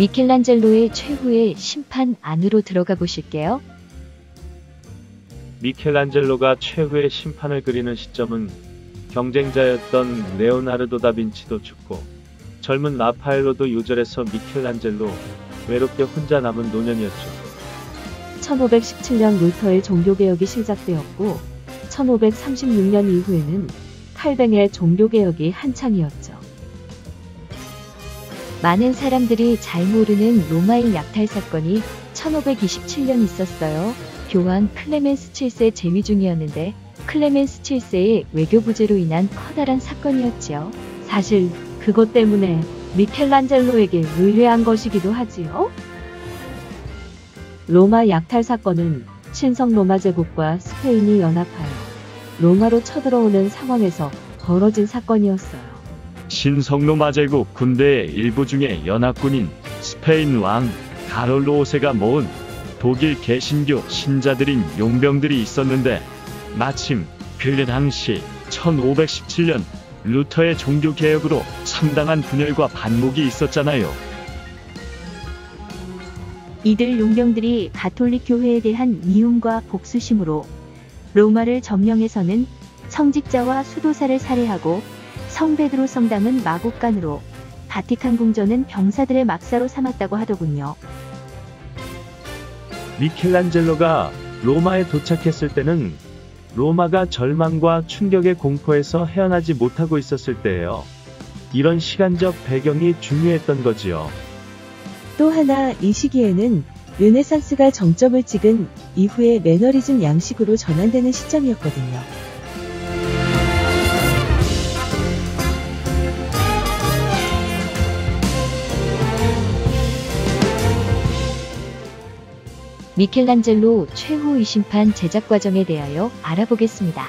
미켈란젤로의 최후의 심판 안으로 들어가 보실게요. 미켈란젤로가 최후의 심판을 그리는 시점은 경쟁자였던 레오나르도 다빈치도 죽고 젊은 라파엘로도 요절해서 미켈란젤로 외롭게 혼자 남은 노년이었죠. 1517년 루터의 종교개혁이 시작되었고 1536년 이후에는 칼뱅의 종교개혁이 한창이었죠. 많은 사람들이 잘 모르는 로마인 약탈 사건이 1527년 있었어요. 교황 클레멘스 7세 재위 중이었는데 클레멘스 7세의 외교 부재로 인한 커다란 사건이었지요. 사실 그것 때문에 미켈란젤로에게 의뢰한 것이기도 하지요. 로마 약탈 사건은 신성 로마 제국과 스페인이 연합하여 로마로 쳐들어오는 상황에서 벌어진 사건이었어요. 신성로마 제국 군대의 일부 중에 연합군인 스페인 왕 가롤로 5세가 모은 독일 개신교 신자들인 용병들이 있었는데 마침 그 당시 1517년 루터의 종교개혁으로 상당한 분열과 반목이 있었잖아요. 이들 용병들이 가톨릭 교회에 대한 미움과 복수심으로 로마를 점령해서는 성직자와 수도사를 살해하고 성 베드로 성당은 마곡간으로, 바티칸 궁전은 병사들의 막사로 삼았다고 하더군요. 미켈란젤로가 로마에 도착했을 때는 로마가 절망과 충격의 공포에서 헤어나지 못하고 있었을 때예요. 이런 시간적 배경이 중요했던 거지요. 또 하나 이 시기에는 르네상스가 정점을 찍은 이후에 매너리즘 양식으로 전환되는 시점이었거든요. 미켈란젤로 최후 이심판 제작 과정에 대하여 알아보겠습니다.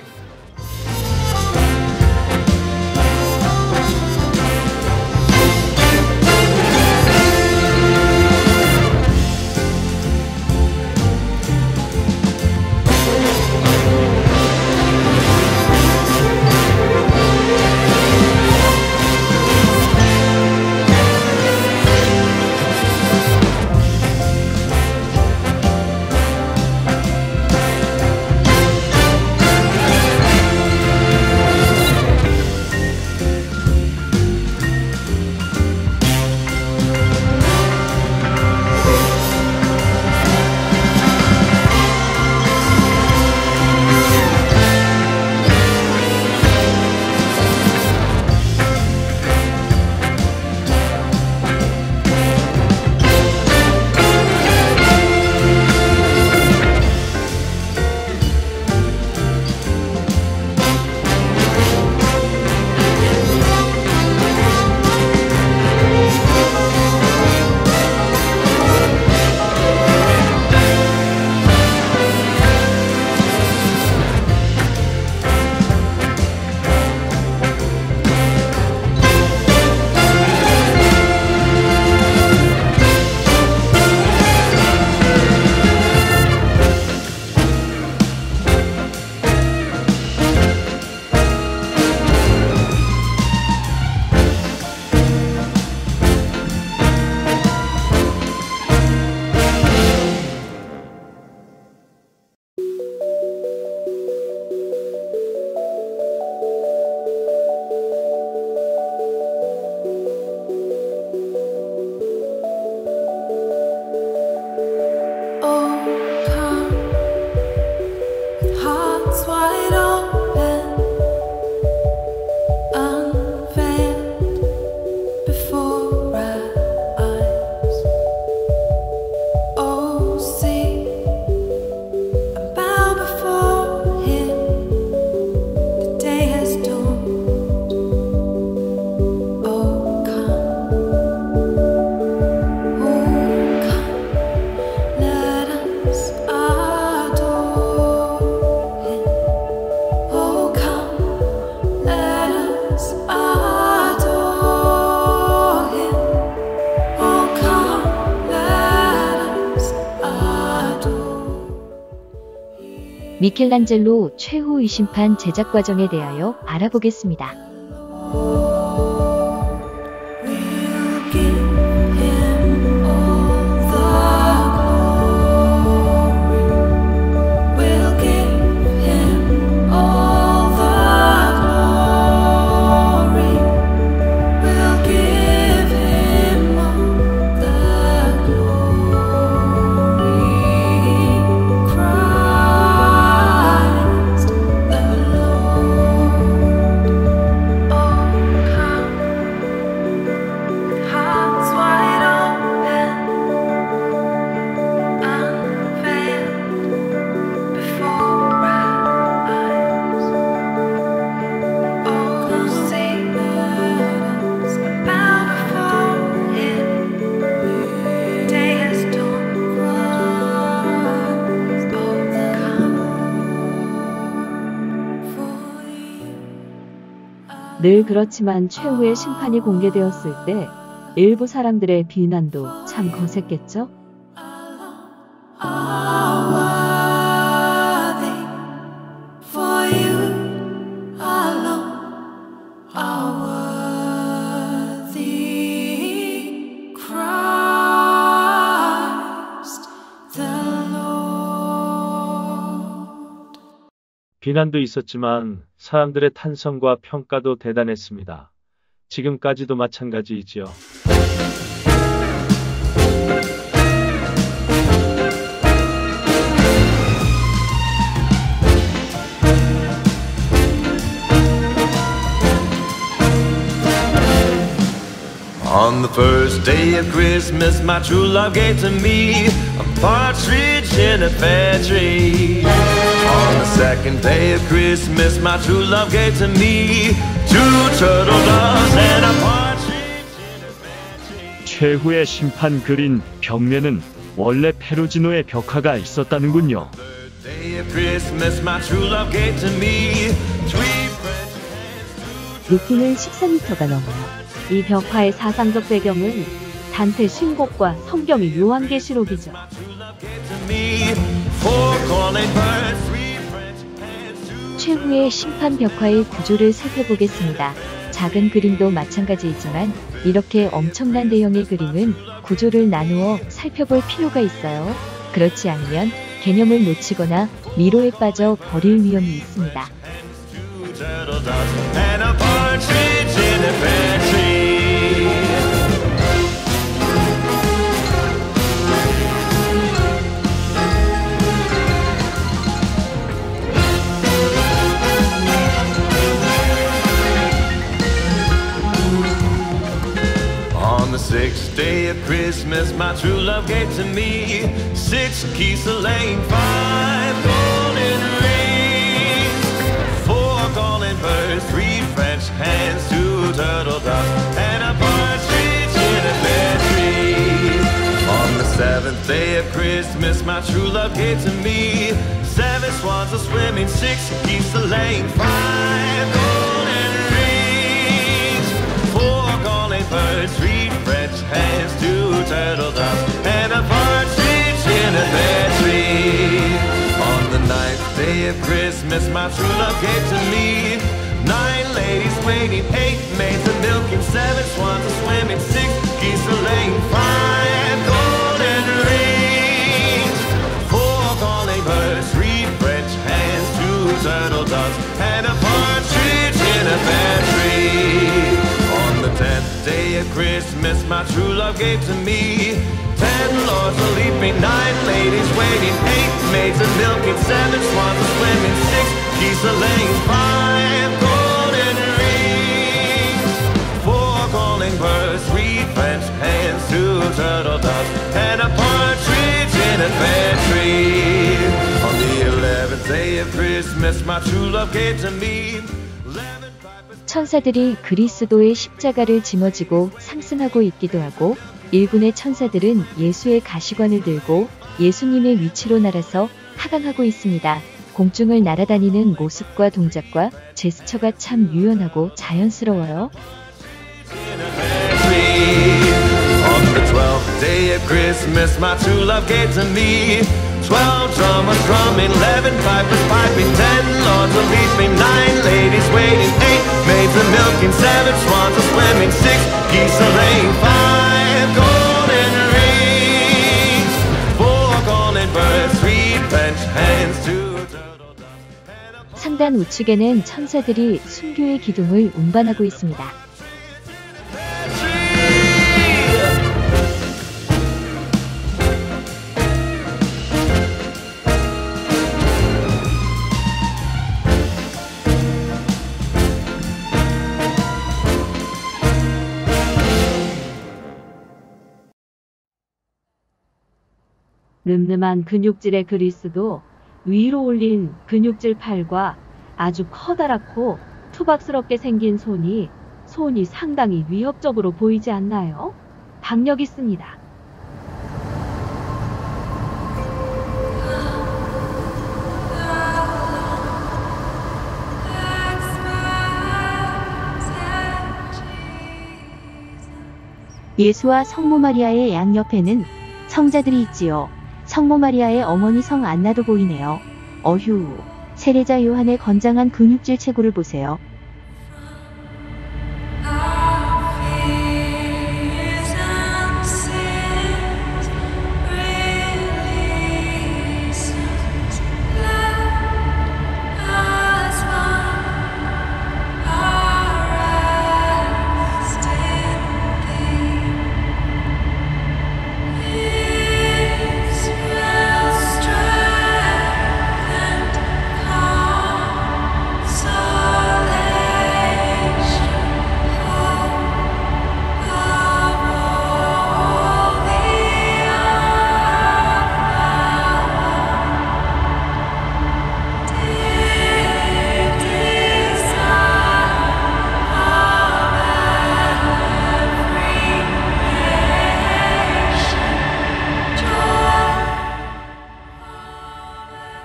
미켈란젤로 최후의 심판 제작 과정에 대하여 알아보겠습니다. 늘 그렇지만 최후의 심판이 공개되었을 때 일부 사람들의 비난도 참 거셌겠죠? 비난도 있었지만 사람들의 탄성과 평가도 대단했습니다. 지금까지도 마찬가지이지요. On the first day of Christmas, my true love gave to me a partridge in a pear tree. On the second day of Christmas, my true love gave to me 2 turtle doves and a partridge in a pear tree. 최후의 심판 그린 벽면은 원래 페루지노의 벽화가 있었다는군요. Third day of Christmas, my true love gave to me 3 French hens. 높이는 14m가 넘어요. 이 벽화의 사상적 배경은 단테 신곡과 성경의 요한계시록이죠. My true love gave to me 4 calling birds, 3 French hens, 2 최후의 심판 벽화의 구조를 살펴보겠습니다. 작은 그림도 마찬가지이지만 이렇게 엄청난 대형의 그림은 구조를 나누어 살펴볼 필요가 있어요. 그렇지 않으면 개념을 놓치거나 미로에 빠져 버릴 위험이 있습니다. 2 turtle doves and a partridge in a pear tree. On the 6th day of Christmas, my true love gave to me 6 geese laying, 5 golden rings, 4 golden birds, 3 French hens, 2 turtle doves, and a partridge in a pear tree. On the 7th day of Christmas, my true love gave to me 7 swans a swimming, 6 geese laying, 5 golden rings, 4 golden birds, 3 French hens, 2 turtle doves, and a partridge in a pear tree. On the 9th day of Christmas, my true love gave to me 9 ladies waiting, 8 maids a milking, 7 swans a swimming, 6 geese a laying, 5 golden rings, 4 calling birds, 3 French hens, 2 turtle doves, and a partridge in a pear tree. On the 10th day of Christmas, my true love gave to me 10 lords a leaping, 9 ladies waiting, 8 maids a milking, 7 swans a swimming, 6 geese a laying, 5 golden rings, 4 calling birds, 3 French hens, 2 turtle doves, and a partridge in a pear tree. On the 11th day of Christmas, my true love gave to me 11 pipers. 천사들이 그리스도의 십자가를 짊어지고 상승하고 있기도 하고 일군의 천사들은 예수의 가시관을 들고 예수님의 위치로 날아서 하강하고 있습니다. 공중을 날아다니는 모습과 동작과 제스처가 참 유연하고 자연스러워요. On the 12th day of Christmas, my true love gave to me 12 drummers drumming, 11 pipers piping, 10 lords a leaping, 9 ladies waiting, 8 maids a milking, 7 swans a swimming, 6 geese a laying, 5 golden rings, 4 golden birds, 3 French hens, 2 turtle doves. 상단 우측에는 천사들이 순교의 기둥을 운반하고 있습니다. 늠름한 근육질의 그리스도 위로 올린 근육질 팔과 아주 커다랗고 투박스럽게 생긴 손이 상당히 위협적으로 보이지 않나요? 박력 있습니다. 예수와 성모 마리아의 양옆에는 성자들이 있지요. 성모 마리아의 어머니 성 안나도 보이네요. 어휴, 세례자 요한의 건장한 근육질 체구를 보세요.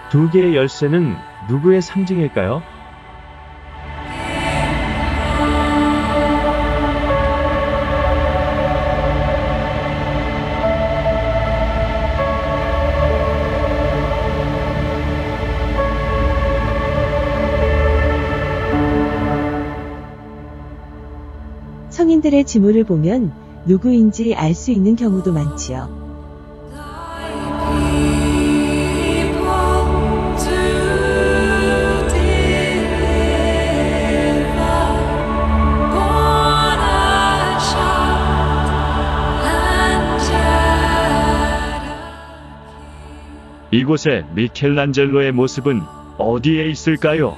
두 개의 열쇠는 누구의 상징일까요? 성인들의 지문을 보면 누구인지 알 수 있는 경우도 많지요. 이곳에 미켈란젤로의 모습은 어디에 있을까요?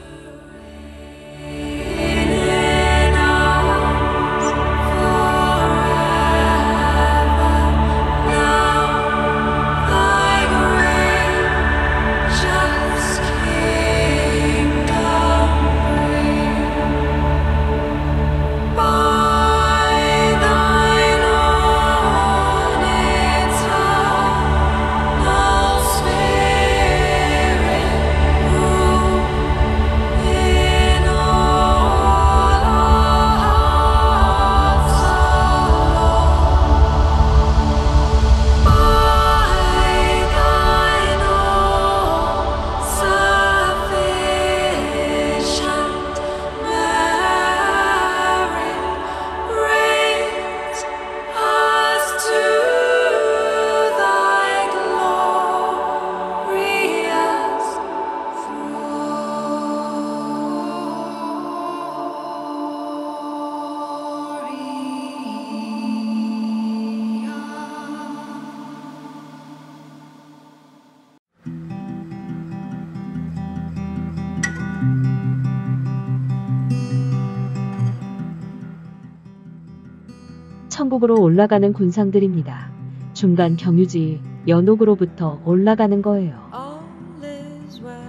천국으로 올라가는 군상들입니다. 중간 경유지 연옥으로부터 올라가는 거예요. All is well.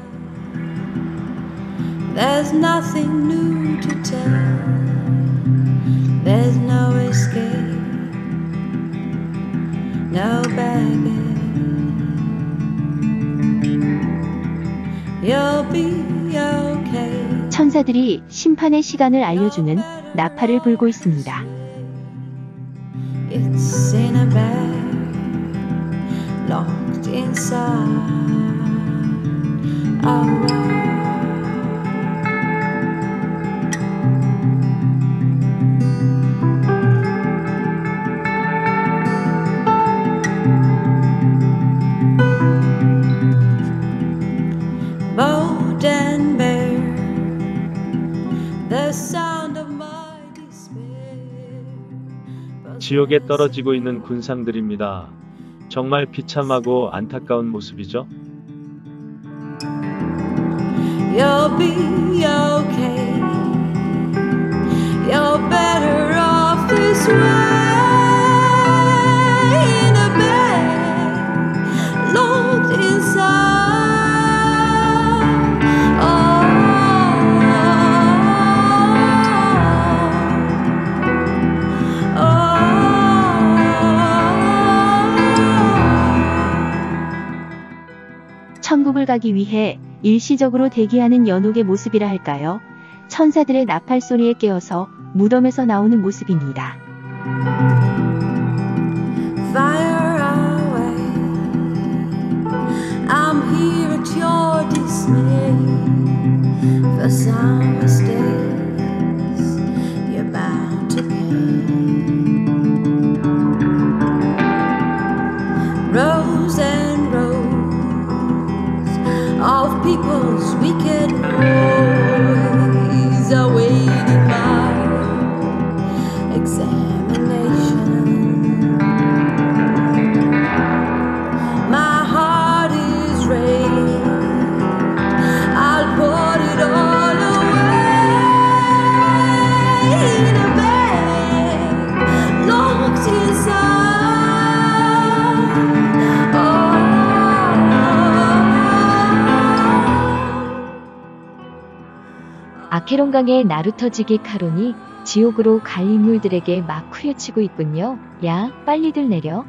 There's nothing new to tell. There's no escape. No baggage. You'll be okay. 천사들이 심판의 시간을 알려주는 나팔을 불고 있습니다. It's in a bag, locked in inside. Alright. Bold and bare, the sound of my despair. 지옥에 떨어지고 있는 군상들입니다. 정말 비참하고 안타까운 모습이죠. You'll be okay. You're better off this way. In a bed, locked inside. 천국을 가기 위해 일시적으로 대기하는 연옥의 모습이라 할까요? 천사들의 나팔 소리에 깨어서 무덤에서 나오는 모습입니다. Fire away. I'm here at your dismay. For some mistakes you're bound to pay. Rows and rows of people's wicked ways awaiting my examination. My heart is ready. I'll put it all away in a bag locked inside. 아케론강의 나루터지기 카론이 지옥으로 갈 인물들에게 막 후려치고 있군요. 야, 빨리들 내려.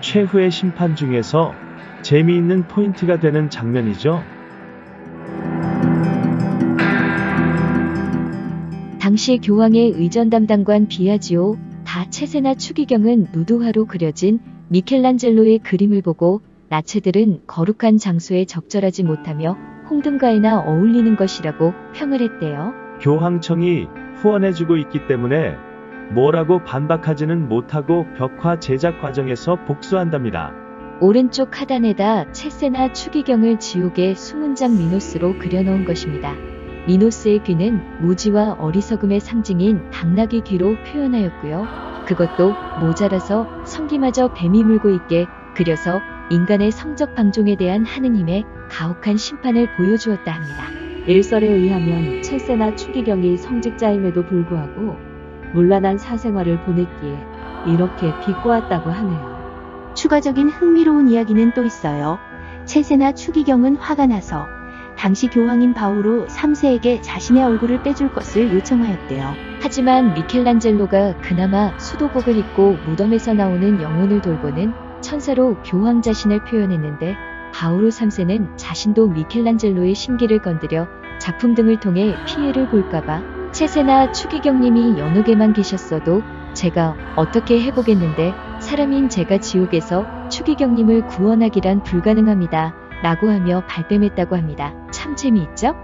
최후의 심판 중에서 재미있는 포인트가 되는 장면이죠. 당시 교황의 의전 담당관 비아지오 다 체세나 추기경은 누드화로 그려진 미켈란젤로의 그림을 보고 나체들은 거룩한 장소에 적절하지 못하며 홍등가에나 어울리는 것이라고 평을 했대요. 교황청이 후원해주고 있기 때문에 뭐라고 반박하지는 못하고 벽화 제작 과정에서 복수한답니다. 오른쪽 하단에다 체세나 추기경을 지옥의 수문장 미노스로 그려놓은 것입니다. 미노스의 귀는 무지와 어리석음의 상징인 당나귀 귀로 표현하였고요. 그것도 모자라서 성기마저 뱀이 물고 있게 그려서 인간의 성적 방종에 대한 하느님의 가혹한 심판을 보여주었다 합니다. 일설에 의하면 체세나 추기경이 성직자임에도 불구하고 문란한 사생활을 보냈기에 이렇게 비꼬았다고 하네요. 추가적인 흥미로운 이야기는 또 있어요. 체세나 추기경은 화가 나서 당시 교황인 바오로 3세에게 자신의 얼굴을 빼줄 것을 요청하였대요. 하지만 미켈란젤로가 그나마 수도복을 입고 무덤에서 나오는 영혼을 돌보는 천사로 교황 자신을 표현했는데 바오로 3세는 자신도 미켈란젤로의 심기를 건드려 작품 등을 통해 피해를 볼까봐 체세나 추기경님이 연옥에만 계셨어도 제가 어떻게 해보겠는데 사람인 제가 지옥에서 추기경님을 구원하기란 불가능합니다. 라고 하며 발뺌했다고 합니다. 참 재미있죠?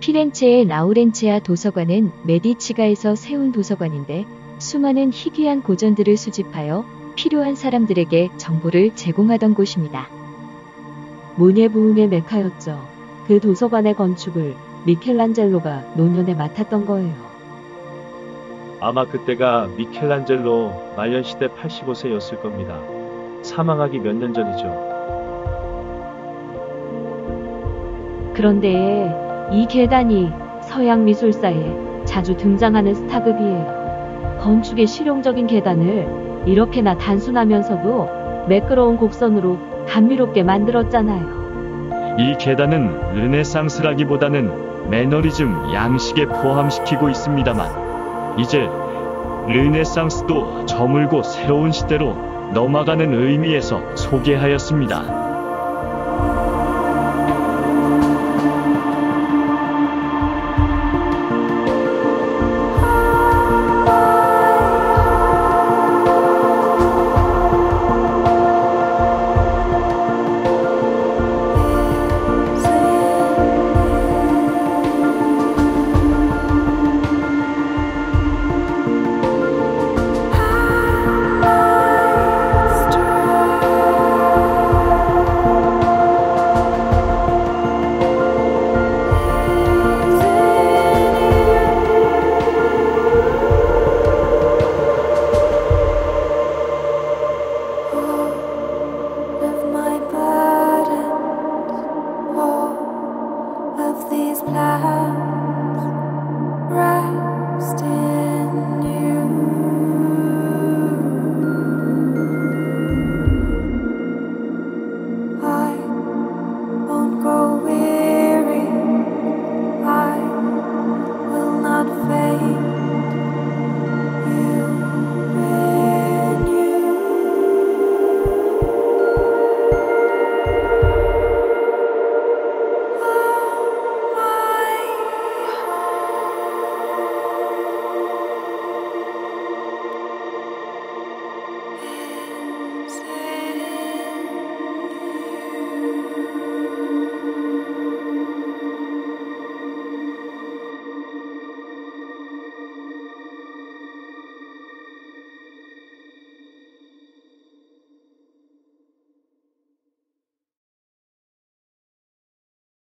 피렌체의 라우렌체아 도서관은 메디치가에서 세운 도서관인데 수많은 희귀한 고전들을 수집하여 필요한 사람들에게 정보를 제공하던 곳입니다. 문예부흥의 메카였죠. 그 도서관의 건축을 미켈란젤로가 노년에 맡았던 거예요. 아마 그때가 미켈란젤로 말년시대 85세였을 겁니다. 사망하기 몇 년 전이죠. 그런데 이 계단이 서양 미술사에 자주 등장하는 스타급이에요. 건축의 실용적인 계단을 이렇게나 단순하면서도 매끄러운 곡선으로 감미롭게 만들었잖아요. 이 계단은 르네상스라기보다는 매너리즘 양식에 포함시키고 있습니다만 이제 르네상스도 저물고 새로운 시대로 넘어가는 의미에서 소개하였습니다.